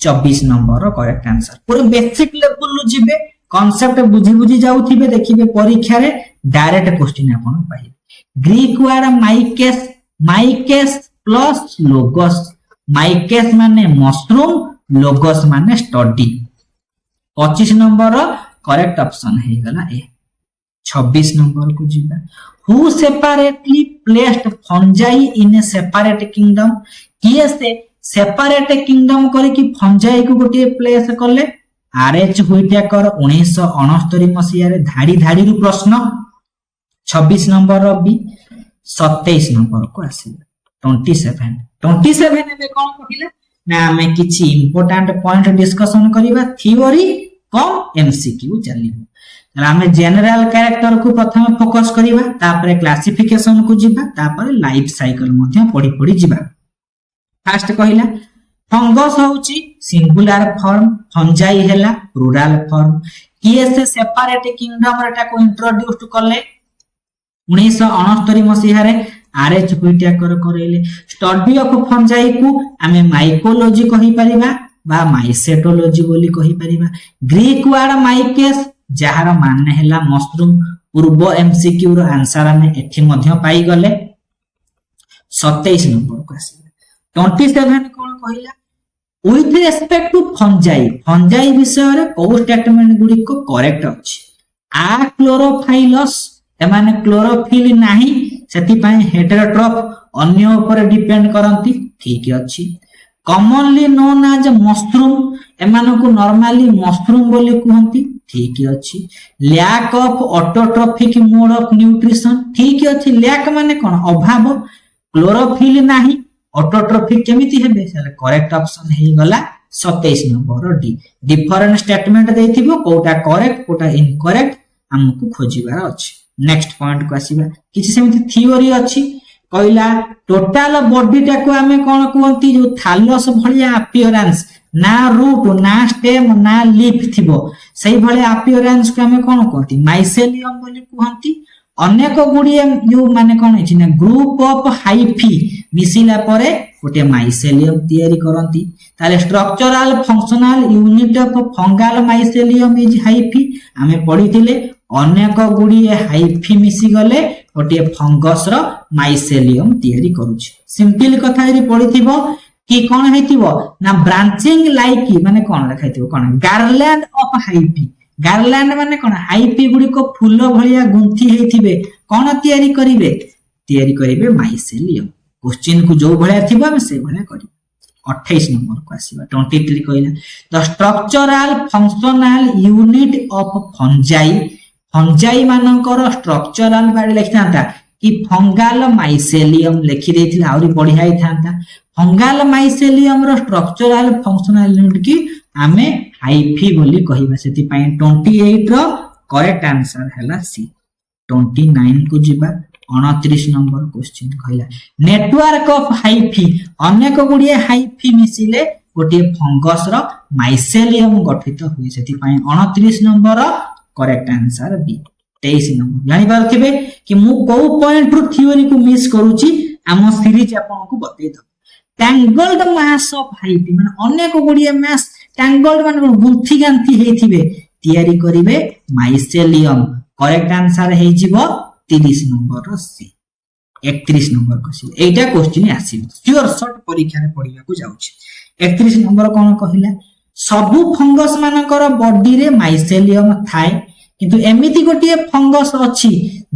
24 नंबर रो करेक्ट आंसर पूरे बेसिक लेवल लो जिबे कांसेप्ट बुझी बुझी जाउथिबे देखिबे परीक्षा रे डायरेक्ट क्वेश्चन आपन पाइबे ग्रीक वर्ड माइकेस प्लस लोगोस माइकेस माने मशरूम लोगोस माने स्टडी 25 नंबर रो करेक्ट ऑप्शन हे गला ए 26 नंबर को जिबा who separately placed fungi in A separate kingdom किए से सेपरेट किंगडम करी कि फंजाई को गोटे प्लेस करले आरएच हुइटेकर 1969 मसिया रे धाड़ी धाड़ी रु प्रश्न 26 नंबर रो बी 27 नंबर को आसीबा 27 एबे कोन कहिला ना हमें किछि इंपोर्टेंट पॉइंट डिस्कशन करिबा थ्योरी कम एमसीक्यू चलिबो तला हमें जनरल कैरेक्टर को प्रथम फोकस करिबा तापरे क्लासिफिकेशन को जिबा तापरे लाइफ साइकिल मध्ये पढी पढी जिबा फर्स्ट कहिला फंगस होची सिंगुलर फॉर्म फंजाई हैला प्लुरल फॉर्म किए से सेपरेट किंगडम रेटा को इंट्रोड्यूस्ड करले 1969 मसिहा रे आरएच हुइटेकर करेले स्टडी ऑफ फंजाई को हमें माइकोलॉजी कहि परिबा बा माइसेटोलॉजी बोली कहि परिबा ग्रीक वर्ड माइकेस जहार माने हैला मशरूम पूर्व एमसीक्यू रो आंसर हमें एठी मध्ये पाई गले 27 नंबर को आसीबा 27 कोन कहिला विथ रेस्पेक्ट टू फंजाई विषय रे को स्टेटमेंट गुडी को करेक्ट अछि आ क्लोरोफाइलस एमाने क्लोरोफिल नाही सेति पय हेटेरोट्रॉफ अन्य ऊपर डिपेंड करंती ठीक अछि कॉमनली नोन एज मशरूम एमानो को नॉर्मली मशरूम बोली कहंती ठीक अछि lack of autotrophic mode of nutrition ठीक अछि लैक माने कोन अभाव क्लोरोफिल नाही ऑटोट्रोफिक केमिति हेबे सेले करेक्ट ऑप्शन हे गला 27 नंबर डी डिफरेंट स्टेटमेंट देथिबो कोटा करेक्ट कोटा इनकरेक्ट हमकु खोजिबार अछि नेक्स्ट पॉइंट को आसीबा किछि सेमिति थ्योरी अछि कहला टोटल बॉडी टा को हमें कोन कहंती जो थालस भलिया अपीयरेंस ना रूट ना स्टेम ना लीफ थिबो सही भले अपीयरेंस को हमें कोन कहंती माइसेलियम बोली कहंती अनेक गुडिए जो माने कोन अछि ना ग्रुप ऑफ हाइफी मिसिला परे गोटे माइसेलियम तयारी करंती ताले structural functional unit of fungal mycelium is hyphae हमें पढिथिले अनेक गुडिए हाइफी मिसी गले गोटे फंगस रो माइसेलियम तयारी करूछि सिंपल कथा रे पढिथिबो कि कोन हेतिबो ना ब्रांचिंग लाइक माने कोन लिखाइथिबो कोन गार्लैंड ऑफ हाइफी गार्लैंड माने कोन हाइफी गुडी को फूल भलिया गुंथी हेथिबे कोन तयारी करिवे माइसेलियम क्वेश्चन को जो भलिया थिबो हम से भलिया करी 28 नंबर को आसीबा 23 कहला the structural functional unit of fungi मानकर स्ट्रक्चरल बारे लिखतांता कि फंगल माइसेलियम लिखि देथिला आउरी बढ़िया ही थांता फंगल माइसेलियम रो स्ट्रक्चरल फंक्शनल यूनिट की हमें हाइफी बोली कहिबा सेति पई 28 रो करेक्ट आंसर हैला सी 29 को जिबा 29 नंबर क्वेश्चन कहला नेटवर्क ऑफ हाइफी अनेक गुड़िए हाइफी मिसिले गोटे फंगस रो माइसेलियम गठित हुए सेति पई 29 number correct answer B 23 number जानि पारथिबे कि मु को पॉइंट रु थ्योरी को मिस करूची आम सीरीज आपन को बतै the tangled mass of hyphae माने अनेक गुड़िए मास टैंगल्ड माने गुंथी गांथी हेथिबे तयारी करिवे माइसेलियम करेक्ट आंसर हे जिवो 30 नंबर रो सी 31 नंबर को एटा क्वेश्चन आसीबो श्योर शॉर्ट परीक्षा रे पढिबा को जाउछि 31 नंबर कोन कहिला सबु फंगस मानकर बॉडी रे माइसेलियम थाए किंतु एमिति गोटिए फंगस अछि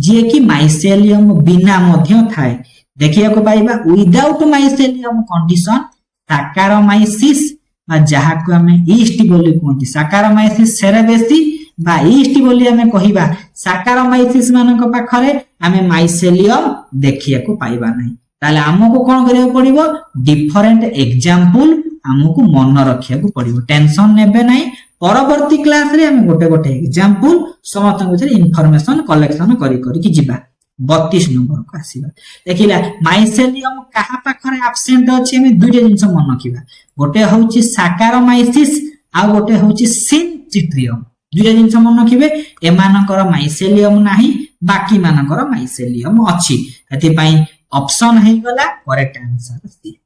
जे कि माइसेलियम बिना मध्य थाए देखिया को पाइबा विदाउट माइसेलियम कंडीशन साकारोमाइसिस बा जहा को हमें ईस्ट बोली कहती साकारोमाइसिस सेरेबेसी बा ईस्ट बोली हमें कहिबा साकारोमाइसिस मानक पाखरे हमें माइसेलियम देखिया को पाइबा नहीं ताले हमको कोन करियो पड़िबो डिफरेंट एग्जांपल हमको मन रखिया को पड़िबो टेंशन नेबे नहीं परवर्ती क्लास रे हम गोटे गोटे एग्जांपल समस्त विषय इंफॉर्मेशन कलेक्शन करी करी कि जिबा 32 नंबर को आसीबा देखिला माइसेलियम कहा पाखरे एब्सेंट अछि हम दुइटा जिंस मन रखिबा गोटे होउची साकारोमाइसिस आ गोटे होउची सिनचिट्रियम दुइटा जिंस मन रखिबे एमानकर माइसेलियम नाही बाकी मानकर माइसेलियम अछि एति पई ऑप्शन हे गला करेक्ट आंसर सी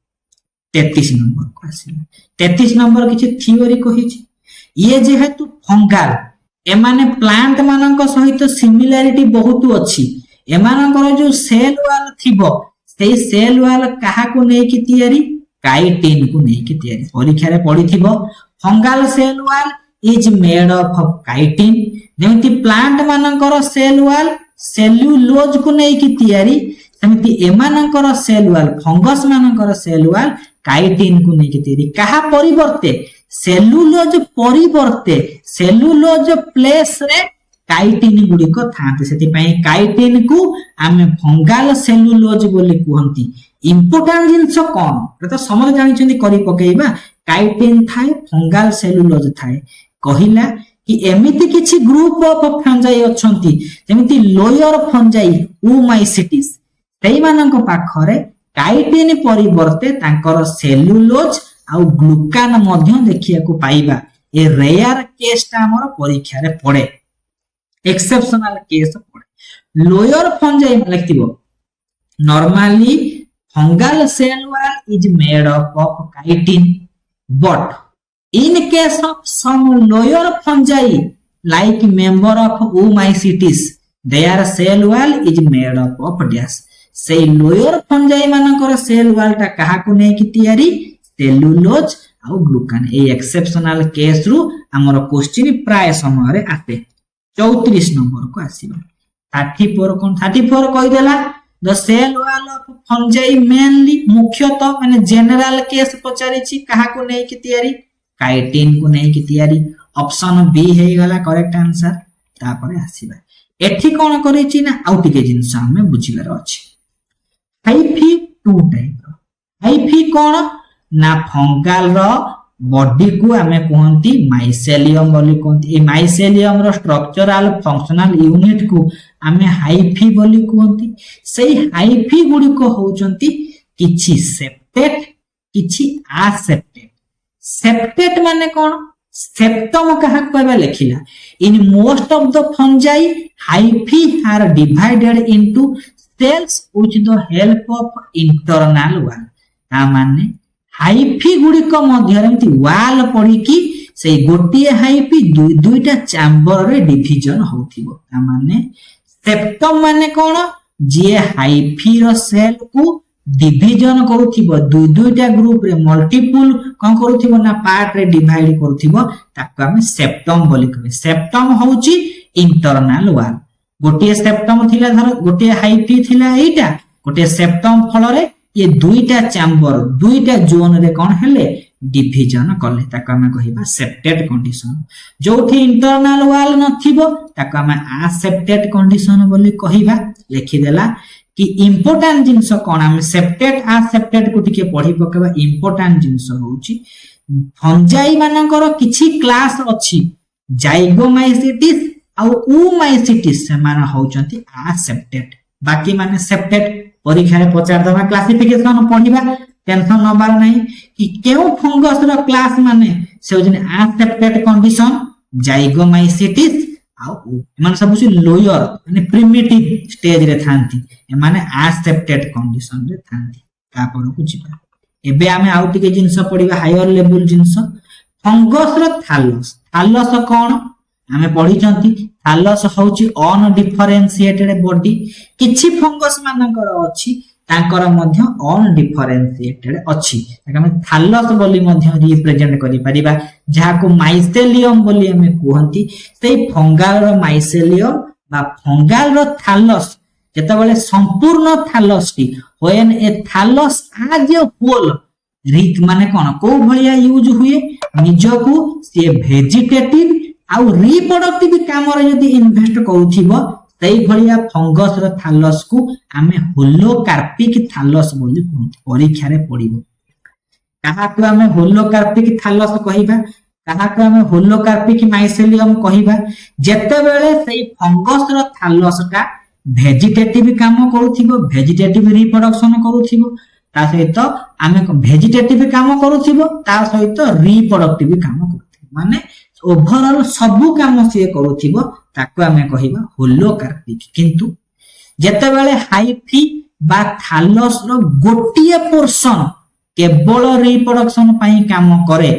33 नंबर को आसीबा 33 नंबर किछि थ्योरी कहिछि ये जेहेतु फंगाल एमाने प्लांट मानक सहित सिमिलरिटी बहुत अछि एमानकर जो सेल वाल थिबो सेई सेल वाल कहा को नै कि तयारी काइटिन को नै कि तयारी परीक्षा रे पढिथिबो fungal cell wall is made of chitin जेमिति प्लांट मानकर सेल वाल सेल्युलोज को नै कि तयारी सेमिति एमानकर सेल वाल फंगस मानकर सेल वाल काइटिन को नै कि तयारी कहा परिवर्ते सेल्युलोज परिवर्ते सेल्युलोज प्लेस रे काइटिन गुडी को थाते सेति पई काइटिन को आमे फंगाल सेल्युलोज बोली कहंती इंपोर्टेंट जिंस कोन तो समझ जानि छथि करी पकेइबा काइटिन थाए फंगाल सेल्युलोज थाए कहिला कि एमिति किछि ग्रुप ऑफ फंजाई अछंती जेमिति लोयर फंजाई ओमाइसिटिस सेई मानक पाखरे काइटिन परिवर्ते तांकर सेल्युलोज आ ग्लूकान मध्य देखिया को पाइबा ए रेयर केस ता हमर परीक्षा रे पड़े एक्सेप्शनल केस पड़े लोअर फंजाई लिखतिबो normally fungal cell wall is made up of chitin but in case of some lower fungi like member of Oomycetes their cell wall is made up of dash से lower fungi मानकर cell wall ता कहा को नै कि तयारी cellulose आ glucan ए exceptional case रु हमर क्वेश्चन प्राय समय रे आते 34 नंबर को आसीबा 34 कोन 34 कहि देला the cell wall of fungi mainly मुख्यतः माने जनरल केस पचारि छी कहा को नै कि तयारी काइटिन को नै कि तयारी ऑप्शन बी हे गला करेक्ट आंसर तापरे आसीबा एठी कोन करै छी ना आउटिके जिंस हमें बुझिबार अछि हाइफी टू टाइप हाइफी कोन ना फंगल रो बॉडी को हमें कहंती माइसेलियम बोली कहंती ए माइसेलियम रो स्ट्रक्चरल फंक्शनल यूनिट को हमें हाइफी बोली कहंती सेही हाइफी गुडी को होचंती किछि सेप्टेट किछि असेप्टेट सेप्टेट माने कोन सेप्टम कहा कहबा लेखिला in most of the fungi hyphae are divided into cells with the help of internal wall ता माने हाइफी गुडी को मध्य एमति वॉल पड़ी कि से गोटिए हाइफी दुईटा चैम्बर रे डिवीजन होथिबो ता माने सेप्टम माने कोन जे हाइफी रो सेल को डिवीजन करूथिबो दुईटा ग्रुप रे मल्टीपल कोन करूथिबो ना पार्ट रे डिवाइड करूथिबो ताको हम सेप्टम बोली कहबे सेप्टम होउची इंटरनल वॉल गोटिए सेप्टम थिला धर गोटिए हाइफी थिला एटा गोटिए सेप्टम फल रे ये दुईटा चैम्बर दुईटा जोन रे कोन हेले डिवीजन करले ताको हम कहिबा सेप्टेड कंडीशन जोठी इंटरनल वॉल नथिबो ताको हम असेप्टेड कंडीशन बोली कहिबा लिखि देला कि इंपोर्टेंट जिंस कोन हम सेप्टेड असेप्टेड को टिके पढी पकेबा इंपोर्टेंट जिंस होउची फंजाई मानकर किछि क्लास अछि जाइगोमाइसिटिस आउ ओमाइसिटिस से माने होउचंती आसेप्टेट बाकी माने सेप्टेट परीक्षा रे पचार दबा क्लासिफिकेशन पढिबा टेंशन नबार नहीं कि केउ फंगस रो क्लास माने से होजने आसेप्टेट कंडीशन जाइगोमाइसिटिस आउ माने सब से लोअर माने प्रिमिटिव स्टेज रे थांती माने आसेप्टेड कंडीशन रे थांती का पर को जिबा एबे आमे आउ टिके जिंस पढिबा हायर लेवल जिंस फंगस रो थालस थालस कोन आमे पढी चंती थालस होची अनडिफरेंशिएटेड बॉडी किछि फंगस मानकर अछि तांकर मध्य अनडिफरेंशिएटेड अछि ताके हम थालस बोली मध्य रिप्रेजेंट करि परिबा जाको माइसेलियम बोली हमें कहंती सेई फंगाल रो माइसेलियम बा फंगाल रो थालस जेतबेले संपूर्ण थालस टी व्हेन ए थालस आज ए होल रिक माने कोन को भलिया यूज हुए निजको से वेजिटेटिव आउ रिप्रोडक्टिव काम रे यदि इन्वेस्ट करूथिबो सेई भलिया फंगस रो थालस को आमे होलोकार्पिक थालस बोली कहंती परीक्षा रे पढिबो कहा को आमे होलोकार्पिक थालस कहिबा कहा को आमे होलोकार्पिक माइसेलियम कहिबा जेतेबेले सेई फंगस रो थालस का वेजिटेटिव काम करूथिबो वेजिटेटिव रिप्रोडक्शन करूथिबो ता सहित आमे वेजिटेटिव काम करूथिबो ता सहित रिप्रोडक्टिव काम करूथिबो माने ओवरऑल सबु काम से करूथिबो ताको आमे कहिबा होलोकार्पिक किंतु जेतेबेले हाइफी बा थालस रो गोटिए पोर्शन केवल रिप्रोडक्शन पई काम करे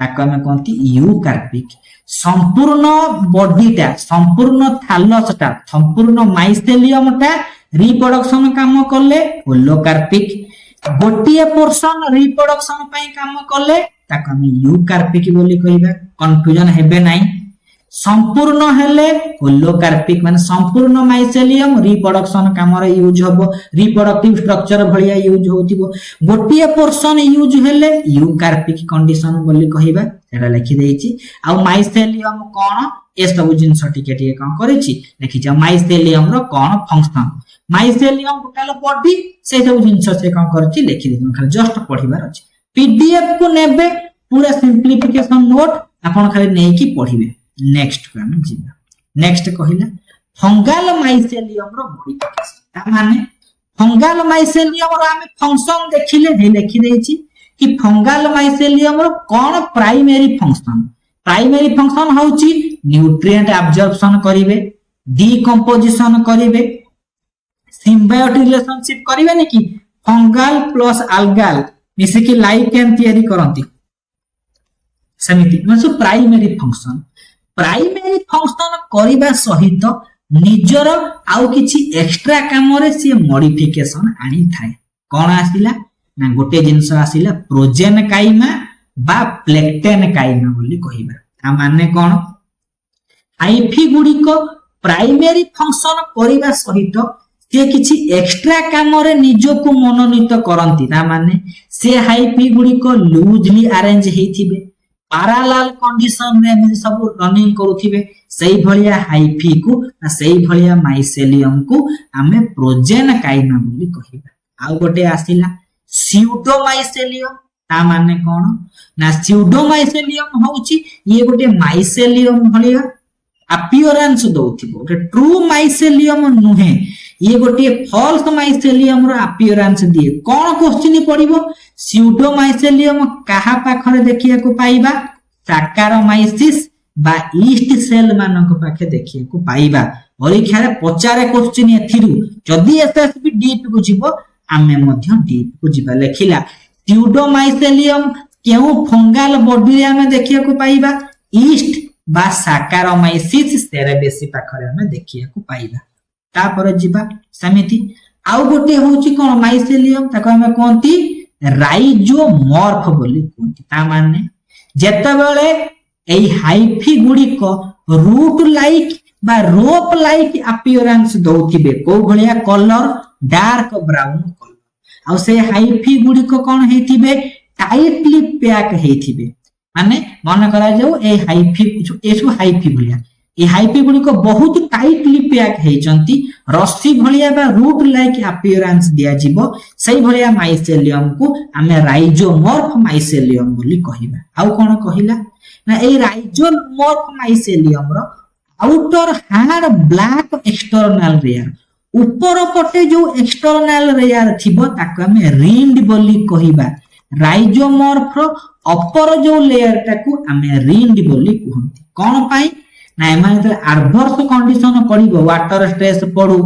ताको आमे कहंती यूकार्पिक संपूर्ण बॉडीटा संपूर्ण थालसटा संपूर्ण माइसेलियम टा रिप्रोडक्शन काम करले होलोकार्पिक गोटिए पोर्शन रिप्रोडक्शन पई काम करले ताको हम यूकार्पिक बोली कहिबा कंफ्यूजन हेबे नाही संपूर्ण हेले होलोकार्पिक माने संपूर्ण माइसेलियम रिप्रोडक्शन काम रे यूज होबो रिप्रोडक्टिव स्ट्रक्चर भलिया यूज होतिबो गोटिए पोर्शन यूज हेले यूकार्पिक कंडीशन बोली कहिबा एटा लिखि देइछि आ माइसेलियम कोन ए सब जिंस टिके टिके कोन करिछि लिखि जा माइसेलियम रो कोन फंक्शन माइसेलियम टोटल बॉडी से सब जिंस से कोन करछि लिखि देइछि खाली जस्ट पढिबार अछि पीडीएफ को नेबे पूरा सिंपलीफिकेशन नोट आपण खाली नै कि पढिबे नेक्स्ट को हम जिबा नेक्स्ट कहिला फंगल माइसेलियम रो मॉडिफिकेशन ता माने फंगल माइसेलियम रो हम फंक्शन देखिले हे लिखि देइछि कि फंगल माइसेलियम रो कोन प्राइमरी फंक्शन होउची न्यूट्रिएंट एब्जॉर्प्शन करिवे डिकंपोजिशन करिवे सिम्बायोटिक रिलेशनशिप करिवे ने कि फंगल प्लस अल्गल मिसे कि लाइकेन तयारी करंती समिति मतलब प्राइमरी फंक्शन करिबा सहित निजर आउ किछि एक्स्ट्रा काम रे से मॉडिफिकेशन आनी थाए कोन आसिला ना गोटे जिंस आसिला प्रोजेन काइमा बा प्लेक्टेन काइमा बोली कहिबा आ माने कोन हाइफी गुडी को प्राइमरी फंक्शन करिबा सहित से किछि एक्स्ट्रा काम रे निजो को मनोनीत करंती ना माने से हाइफी गुडी को लूजली अरेंज हेथिबे पैरेलल कंडीशन रे हम सब रनिंग करूथिबे सही भलिया हाइफी को ना सही भलिया माइसेलियम को हमें प्रोजेन काइमा बोली कहिबा आ गोटे आसिला स्यूडोमाइसेलियम ता माने कोन ना स्यूडोमाइसेलियम होउची ये गोटे माइसेलियम भलिया अपीयरेंस दोथिबो गोटे ट्रू माइसेलियम नुहे ये गोटे फॉल्स माइसेलियम रो अपीयरेंस दिए कोन क्वेश्चन पडिबो स्यूडोमाइसेलियम कहा पाखरे देखिया को पाइबा सैकारोमाइसिस बा ईस्ट सेल मानक पाखे देखिया को पाइबा परीक्षा रे पचारे क्वेश्चन एथिरु जदी एसएसबी डीप को जिवो आमे मध्य डीप को जिबा लेखिला स्यूडोमाइसेलियम केउ फंगल बॉडी रे आमे देखिया को पाइबा ईस्ट बा सैकारोमाइसिस सेरेबेसी पाखरे आमे देखिया को पाइबा तापर जिबा समिति आउ गोटे होची कोन माइसेलियम ताको हमें कोंती राइजोमॉर्फ बोली कोंती ता माने जेतेबेले एई हाइफी गुडी को रूट लाइक बा रोप लाइक अपीयरेंस दोथिबे को भलिया कलर डार्क ब्राउन कलर आ से हाइफी गुडी को कोन हेथिबे टाइटली पैक हेथिबे माने मन करा जाऊ ए हाइफी एसु हाइफी भलिया ए हाइफी गुडी को बहुत टाइटली पैक हेचंती रस्सी भलिया बा रूट लाइक अपीयरेंस दिया जिवो सही भलिया माइसेलियम को हमें राइजोमॉर्फ माइसेलियम बोली कहिबा आउ कोन कहिला ना ए राइजोमॉर्फ माइसेलियम रो outer hard black external layer ऊपर पटे जो एक्सटर्नल लेयर थिबो ताको हमें रिंड बोली कहिबा राइजोमॉर्फ अपर जो लेयर टाकू हमें रिंड बोली कहंती कोन पाई ना एमाने एडवर्स कंडीशन पड़िबो वाटर स्ट्रेस पड़ू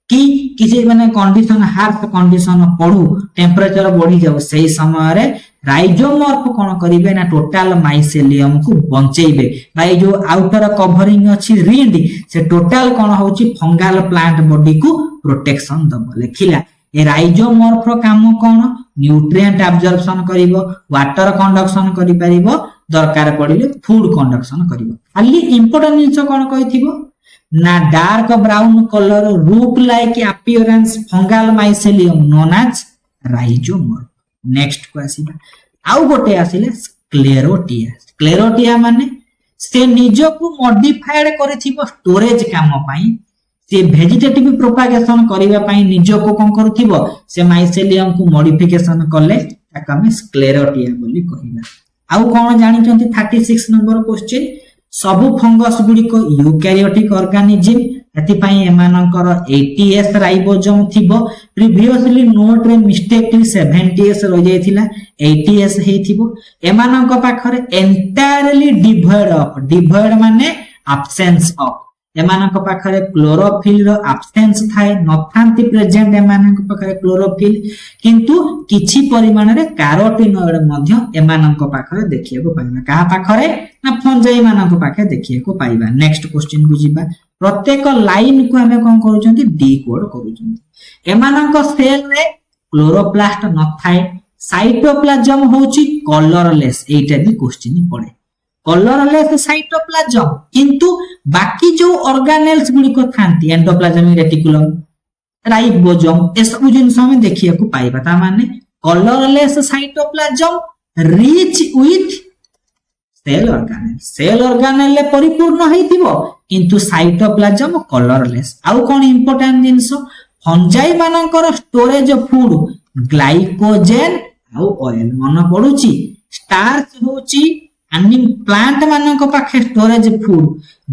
कि किसी माने कंडीशन हार्श कंडीशन पड़ू टेम्परेचर बढ़ी जाऊ सही समय रे राइजोमॉर्फ कोन करिवे ना टोटल माइसेलियम को बंचेइबे भाई जो आउटर कवरिंग अछि रिंड से टोटल कोन होची फंगल प्लांट बॉडी को प्रोटेक्शन दबो लेखिला ए राइजोमॉर्फ काम कोन न्यूट्रिएंट एब्जॉर्प्शन करिवो वाटर कंडक्शन करि परिवो दरकार पड़िले फूड कंडक्शन करिवो खाली इंपोर्टेंट जिंस कोन कहिथिबो ना dark brown colour root like appearance fungal mycelium known as rhizomorph next को आसीबा आउ गोटे आसीले स्क्लेरोटिया माने से निजो को मॉडिफाइड करथिबो स्टोरेज काम पई से वेजिटेटिव प्रोपागेशन करिवा पई निजो को कोन करथिबो से माइसेलियम को मॉडिफिकेशन करले ताका हम स्क्लेरोटिया बोली कहिबा आउ कोन जानि चंती 36 नंबर क्वेश्चन सबु फंगस गुडी को यूकैरियोटिक ऑर्गेनिज्म एति पई एमानकर 80s राइबोसोम थिबो प्रीवियसली नोट रे मिस्टेकली 70s रह जायथिला 80s हेथिबो एमानक पाखरे एंटायरली डिवॉइड माने एब्सेंस ऑफ एमानक पाखरे क्लोरोफिल रो एब्सेंस थाए नथांती प्रेजेंट एमानक पाखरे क्लोरोफिल किंतु किछि परिमाण रे कैरोटिनॉइड मध्य एमानक पाखरे देखिए को पाइबा कहा पाखरे ना फंजाई मानक पाखे देखिए को पाइबा नेक्स्ट क्वेश्चन को जिबा प्रत्येक लाइन को हमें कोन करूचंती डिकोड करूचंती एमानक सेल रे क्लोरोप्लास्ट न थाए साइटोप्लाज्म होची कलरलेस एटा भी क्वेश्चन पड़े कलरलेस साइटोप्लाज्म किंतु बाकी जो ऑर्गेनेल्स गुडी को थांती एंडोप्लाज्मिक रेटिकुलम राइबोसोम ए सब जिंस हमें देखिए को पाइबा ता माने colourless cytoplasm rich with cell organelle परिपूर्ण हेतिबो किंतु साइटोप्लाज्म कलरलेस आउ कोन इंपोर्टेंट जिंस फंजाई मानकर स्टोरेज फूड ग्लाइकोजेन आउ ऑयल मन पडुची स्टार्च होची प्लांट मानक पाखे स्टोरेज फूड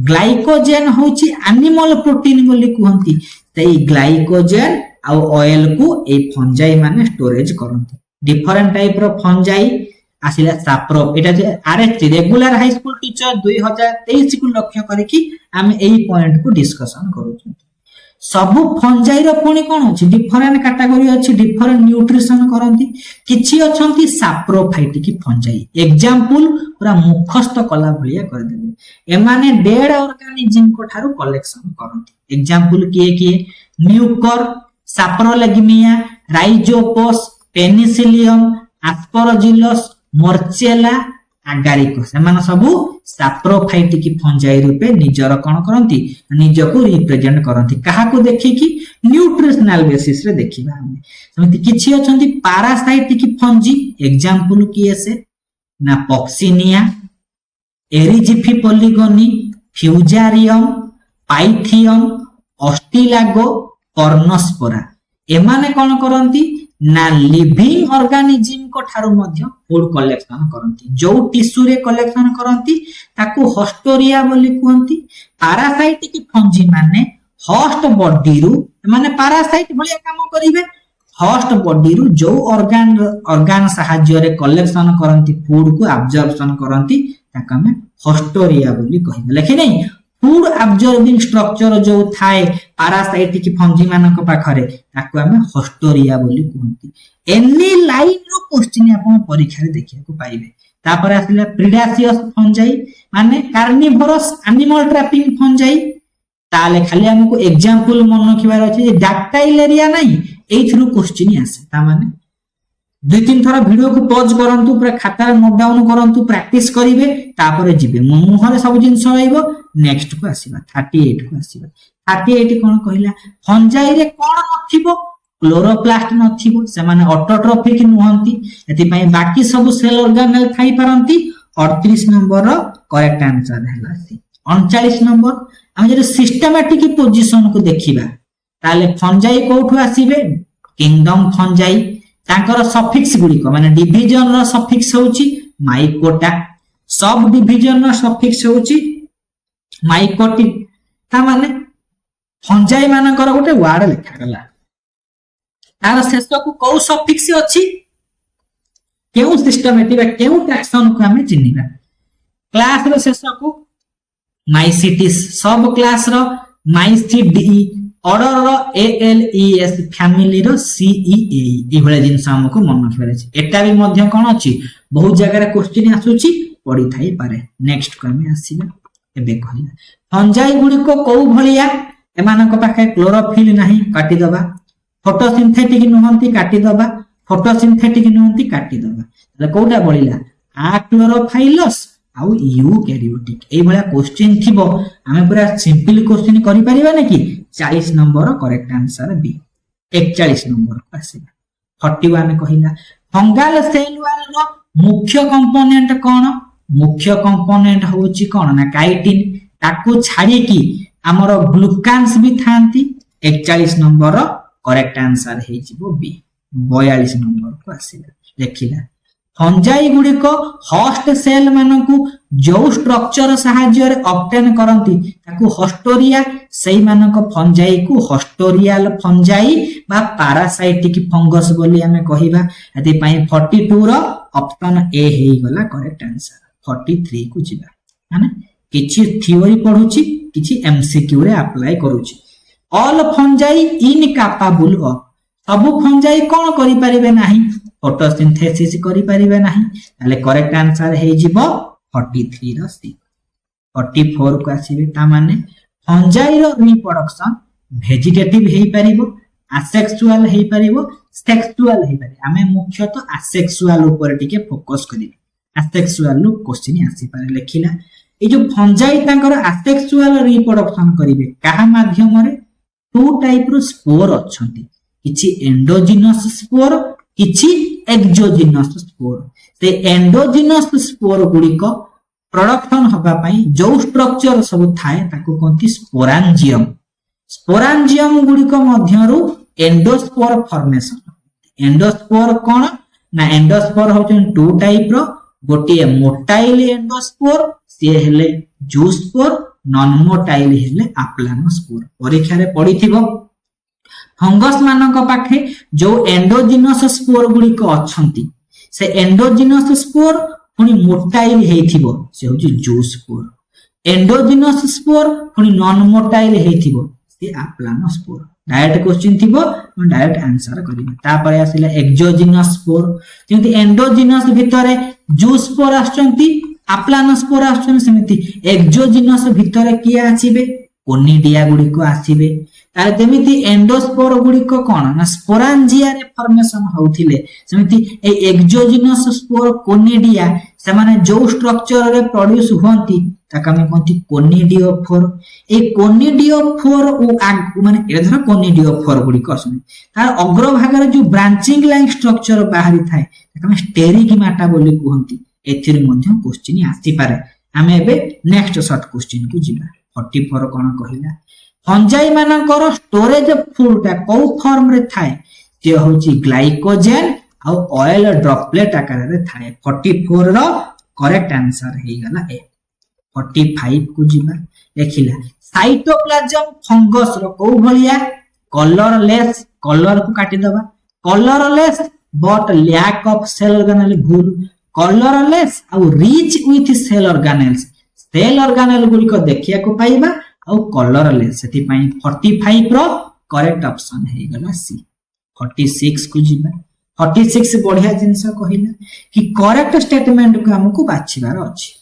ग्लाइकोजेन होची एनिमल प्रोटीन बोली कहंती तई ग्लाइकोजेन आ ऑयल को ए फंजाई माने स्टोरेज करंती डिफरेंट टाइप रो फंजाई आसिला साप्रो एटा जे RH regular high school teacher 2023 को लक्ष्य करिकि हम एई पॉइंट को डिस्कशन करूछु सबु फंजाई रो पुणी कोन अछि डिफरेंट कैटेगरी अछि डिफरेंट न्यूट्रिशन करंती किछि अछंती साप्रोफाइटिक फंजाई एग्जांपल पूरा मुखस्त कला भलिया कर देबे एमाने डेड ऑर्गेनिज्म को थारु कलेक्शन करंती एग्जांपल किए म्यूकर साप्रोलेग्मिया राइजोपस पेनिसिलियम एस्परजिलस मर्चेला आगारिकस एमान सबु साप्रोफाइटिक फंजाई रूपे निजर कोन करंती निजको रिप्रेजेंट करंती काहा को देखि न्यूट्रिशनल बेसिस रे देखिबा हम समिति किछि अछंती पैरासाइटिक फंजी एग्जांपल किए से ना पॉक्सिनिया एरिजिफी पोलिगोनी फ्यूजारियम पाइथियम ऑस्टिलागो कर्नोस्पोरा एमाने कोन करंती ना लिविंग ऑर्गेनिज्म को थारु मध्य फूड कलेक्शन करंती जो टिश्यू रे कलेक्शन करंती ताकू होस्टोरिया बोली कहंती पैरासाइटिक फंजी माने होस्ट बॉडी रु माने पैरासाइट भलिया काम करिवे होस्ट बॉडी रु जो ऑर्गन सहाय्य रे कलेक्शन करंती फूड को एब्जॉर्प्शन करंती ताका में होस्टोरिया बोली कहिबे लेखि नै फूड एब्जॉर्बिंग स्ट्रक्चर जो थाए पैरासाइटिक फंजी मानक पाखरे ताको हमें होस्टोरिया बोली कहंती एनी लाइन रो क्वेश्चन आपण परीक्षा रे देखिया को पाइबे तापर आसिला प्रिडासियस फंजाई माने कार्निवोरस एनिमल ट्रैपिंग फंजाई ताले खाली हमको एग्जांपल मन रखिबार अछि जे डैक्टाइल एरिया नै एथ्रु क्वेश्चन आसे ता माने दुई तीन थरा वीडियो को पॉज करंतु पूरा खाता रे नोट डाउन करंतु प्रैक्टिस करिवे तापर जिबे मुहरे सब जिंस रहइबो नेक्स्ट को आसीबा 38 को आसीबा 38 कोन कहिला फंजाई रे कोन नथिबो क्लोरोप्लास्ट नथिबो से माने ऑटोट्रोफिक नहंती एति पई बाकी सब सेल ऑर्गेनेल थाई परंती 38 नंबर रो करेक्ट आंसर हैला 39 नंबर हम जे सिस्टमैटिक पोजीशन को देखिबा ताले फंजाई कोठु आसीबे किंगडम फंजाई तांकर सफिक्स गुडी को माने डिवीजन रो सफिक्स होची माइकोटा सब डिवीजन रो सफिक्स होची माइकोटिक ता माने फंजाई मानकर गोटे वर्ड लिखा गला तार शेष को कौ सफिक्स अछि केउ सिस्टमेटिक बा केउ टैक्सन को हमें चिन्हिबा क्लास रो शेष को माइसिटिस सब क्लास रो माइसिडी ऑर्डर रो एएलईएस फैमिली रो सीईए ई भले जिंस हमको मन रखबे छै एटा भी मध्य कोन अछि बहुत जगह रे क्वेश्चन आसुची पड़ी थाई पारे नेक्स्ट को हमें आसीबा एबे कहला फंजाई गुडी को को भलिया एमानक पाखे क्लोरोफिल नाही काटी दबा फोटोसिंथेटिक नहंती काटी दबा फोटोसिंथेटिक नहंती काटी दबा तले कोटा बळिला आ क्लोरोफाइलस आउ यूकैरियोटिक ए भला क्वेश्चन थिबो हमें पूरा सिंपल क्वेश्चन करि परिबा ने कि 40 number correct answer B 41 number को आसीबा 41 कहिला फंगल सेल वाल रो मुख्य कंपोनेंट कोन मुख्य कंपोनेंट होची कोन ना काइटिन ताकू छाडी की हमरो ग्लूकान्स भी थांती 41 नंबर करेक्ट आंसर हे जिवो बी 42 नंबर को आसीला देखिला फंजाई गुडी को होस्ट सेल मानकू जो स्ट्रक्चर सहाय्य रे ऑब्टेन करंती ताकू होस्टोरिया सेई मानक फंजाई को होस्टोरियल फंजाई बा पैरासाइटिक फंगस बोली हमें कहिबा एति पई 42 रो ऑप्शन ए हे गला करेक्ट आंसर 43 को जिबा माने किछि थ्योरी पढुची किछि एमसीक्यू रे अप्लाई करूची ऑल फंजाई इनकैपेबल ऑफ सब फंजाई कोन करि परिबे नाही फोटोसिंथेसिस करि परिबे नाही ताले करेक्ट आंसर हे जिवो 43 रो सी 44 को आसीबे ता माने फंजाई रो रिप्रोडक्शन वेजिटेटिव हे परिबो असेक्सुअल हे परिबो सेक्सुअल हे परिबो हमें मुख्यतः असेक्सुअल ऊपर टिके फोकस करिबे असेक्सुअल लो क्वेश्चन आसी पारे लेखिला ए जो फंजाई तांकर असेक्सुअल रिप्रोडक्शन करिवे काहा माध्यम रे टू टाइप रो स्पोर अछंती किछि एंडोजिनस स्पोर किछि एक्सोजिनस स्पोर से एंडोजिनस स्पोर गुडी को प्रोडक्शन होबा पई जो स्ट्रक्चर सब थाए ताको कोंती स्पोरांजियम स्पोरांजियम गुडी को मध्यरु एंडोस्पोर फॉर्मेशन एंडोस्पोर कोन ना एंडोस्पोर होचन टू टाइप रो गोटिए मोटाइल एंडोस्पोर से हेले जूस्पोर नॉन मोटाइल हेले अप्लानोस्पोर परीक्षा रे पढिथिबो फंगस मानक पाखे जो एंडोजिनस स्पोर गुडी को अछंती से एंडोजिनस स्पोर पुनी मोटाइल हेथिबो से होची जूस्पोर एंडोजिनस स्पोर पुनी नॉन मोटाइल हेथिबो से अप्लानोस्पोर डायरेक्ट क्वेश्चन थिबो डायरेक्ट आंसर करिबे तापर आसिला एक्सोजिनस स्पोर जेंति एंडोजिनस भितरे जूस्पोर आछंती अप्लानोस्पोर आछंती समिति एक्सोजिनस भितरे किया आसीबे कोनिडिया गुडी को आसीबे तार जेमिति एंडोस्पोर गुडी को कोन ना स्पोरांजिया रे फॉर्मेशन होउथिले समिति ए एक्सोजिनस स्पोर कोनिडिया से माने जो स्ट्रक्चर रे प्रोड्यूस होंती ताका में कोंती कोनिडियोफोर ए कोनिडियोफोर ओ माने ए धर कोनिडियोफोर गुडी को असमे तार अग्र भाग रे जो ब्रांचिंग लाइन स्ट्रक्चर बाहरी थाए ताका में स्टेरिगमाटा बोली कहंती एथिर मध्ये क्वेश्चन आसी पारे हमें एबे नेक्स्ट शॉर्ट क्वेश्चन को जिबा 44 कोन कहिला फंजाई मानकर स्टोरेज फूड ता को फॉर्म रे थाए जे होची ग्लाइकोजेन आ ऑयल ड्रॉपलेट आकार रे थाए 44 रो करेक्ट आंसर हे गला ए 45 को जिबा देखिला साइटोप्लाज्म फंगस रो को भलिया कलरलेस कलर को काटी दबा colourless but lack of cell organelle भूल कलरलेस आ रिच विथ सेल ऑर्गेनेल गुडी को देखिया को पाइबा आ कलरलेस सेति पई 45 रो करेक्ट ऑप्शन हे गला सी 46 को जिबा 46 बढ़िया जिंस कहिला कि करेक्ट स्टेटमेंट को हमकु बाछिबार अछि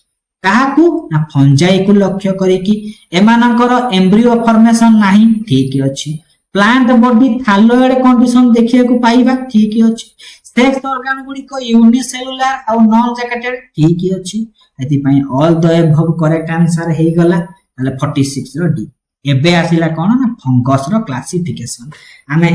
काहाकू ना फंजाई को लक्ष्य करे कि एमानकर एम्ब्रियो फॉर्मेशन नाही ठीक अछि प्लांट बॉडी थाइरॉइड कंडीशन देखिया को पाइबा ठीक अछि सेक्स ऑर्गन गुडी को यूनिसेलुलर आ नॉन जैकेटेड ठीक अछि एति पई all the above correct answer हे गला ताले 46 रो डी एबे आसिला कोन ना फंगस रो क्लासिफिकेशन हमें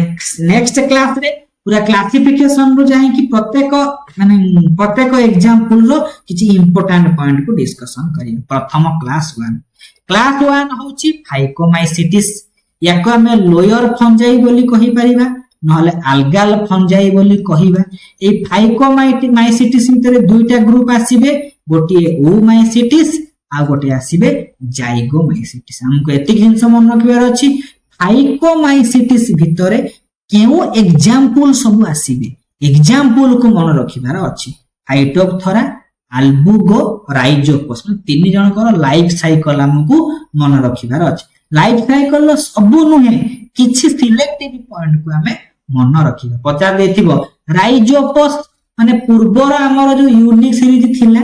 नेक्स्ट क्लास रे पूरा क्लासिफिकेशन रो जाई कि प्रत्येक एग्जांपल रो किछि इंपोर्टेंट पॉइंट को डिस्कशन करियो प्रथम क्लास 1 होची फाइकोमाइसिटिस याको हमें लोयर फंजाई बोली कहि परिबा नहले अल्गाल फंजाई बोली कहिबा ए फाइकोमाइसिटिस भितरे दुईटा ग्रुप आसीबे गोटिए ओमाइसिटिस आ गोटे आसीबे जाइगोमाइसिटिस। हमको एतिक जिंस मन रखिबार अछि फाइकोमाइसिटिस भितरे केउ एग्जांपल सब आसीबे एग्जांपल को मन रखिबार अछि फाइटोप्थरा आल्बुगो राइजोपस तीन जनकर लाइफ साइकिल हमको मन रखिबार अछि। लाइफ साइकिल सब नुहे किछि सिलेक्टिव पॉइंट को हमें मन रखिबा पचार देथिबो राइजोपस माने पूर्वर हमर जो यूनिक सीरीज थिला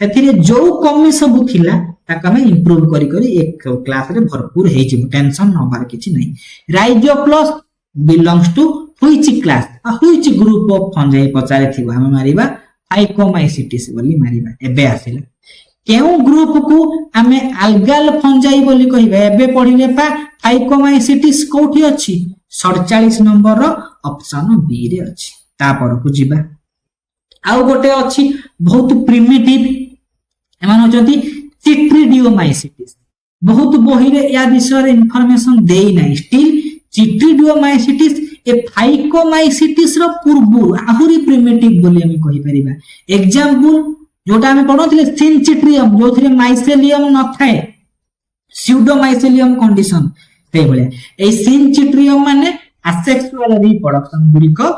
सेथिरे जो कमी सब थिला ताका में इंप्रूव करी करी एक क्लास रे भरपूर हे जिवो टेंशन नबार किछि नै। Rhizopus belongs to which class which group of fungi पचारे थिबो हम मारिबा फाइकोमाइसिटिस बोली मारिबा। एबे आसिला केउ ग्रुप को हमें अल्गाल फंजाई बोली कहिबा एबे पढिले पा फाइकोमाइसिटिस कोठी अछि 47 नंबर रो ऑप्शन बी रे अछि। तापर को जिबा आउ गोटे अछि बहुत प्रिमिटिव एमान होचंती चिट्रिडियोमाइसिटिस बहुत बही रे या विषय इंफॉर्मेशन देई नै स्टिल चिट्रिडियोमाइसिटिस ए फाइकोमाइसिटिस रो पूर्व आहुरी प्रिमिटिव बोली हम कहि परिबा। एग्जांपल जोटा हम पढोथिले सिनचिट्रियम जोथिरे माइसेलियम न थाए स्यूडोमाइसेलियम कंडीशन ते बोले ए सिनचिट्रियम माने असेक्सुअल रिप्रोडक्शन गुडी को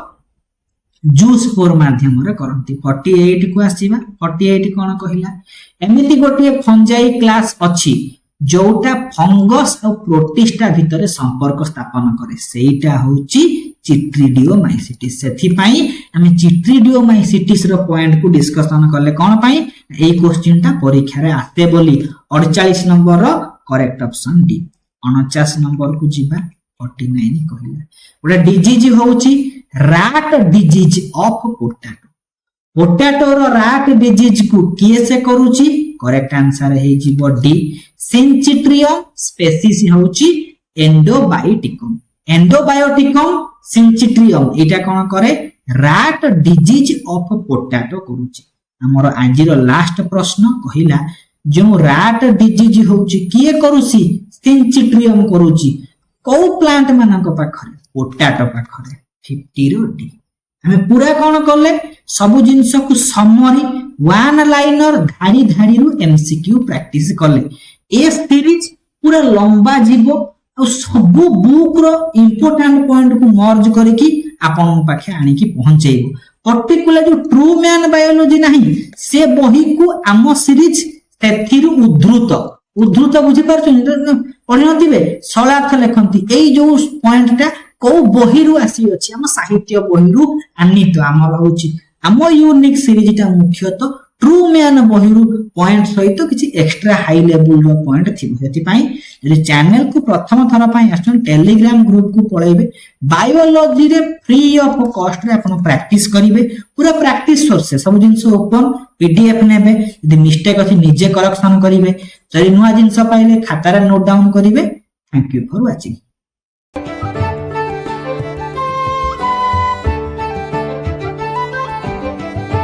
जूस फोर माध्यम रे करंती। 48 को आसीबा 48 कोन कहिला एमिति गोटे फंजाई क्लास अछि जोटा फंगस और प्रोटिस्टा भितरे संपर्क स्थापन करे सेटा होची चिट्रिडियोमाइसिटिस। सेथि पई हम चिट्रिडियोमाइसिटिस रो पॉइंट को डिस्कशन करले कोन पई ए क्वेश्चन ता परीक्षा रे आते बोली 48 नंबर रो करेक्ट ऑप्शन डी। 49 नंबर को जिबा 49 कहिला ओडा डिजीज होची rot disease of potato. Potato रो राट डिजीज को केसे करूची करेक्ट आंसर हे जिवो डी सिनचिट्रियम स्पेसीज होची एंडोबायोटिकम। एंडोबायोटिकम सिनचिट्रियम एटा कोन करे राट डिजीज ऑफ पोटैटो करूची। हमर आजिरो लास्ट प्रश्न कहिला जो राट डिजीज होची किए करूची सिनचिट्रियम करूची को प्लांट मानक पाखरे पोटैटो पाखरे 50 रो डी। हमें पूरा कोन करले सब जिंस को समरी वन लाइनर धाड़ी धाड़ी रु एमसीक्यू प्रैक्टिस करले ए सीरीज पूरा लंबा जीवो और सब बुक रो इंपोर्टेंट पॉइंट को मर्ज करके आपन पाखे आनी की पहुंचेइबो। पर्टिकुलर जो ट्रू मैन बायोलॉजी नहीं से बही को आम सीरीज सेथिरु उद्धृत बुझी पारछन पढि नथिबे सलार्थ लेखंती एई जो पॉइंट टा को बहिरु आसी अछि हम साहित्य बहिरु आनित हमर होची हम यूनिक सीरीज टा मुख्यतः ट्रू मैन बहिरु पॉइंट सहित किछि एक्स्ट्रा हाई लेवल रो पॉइंट थिबो। सेति पई जे चैनल को प्रथम थरा पई आछन टेलीग्राम ग्रुप को पळेबे बायोलॉजी रे फ्री ऑफ कॉस्ट रे अपन प्रैक्टिस करिवे पूरा प्रैक्टिस सोर्स सब जिंस ओपन पीडीएफ नेबे यदि मिस्टेक अछि निजे करेक्शन करिवे जदि नुवा जिंस पाइले खाता रे नोट डाउन करिवे। Thank you for watching.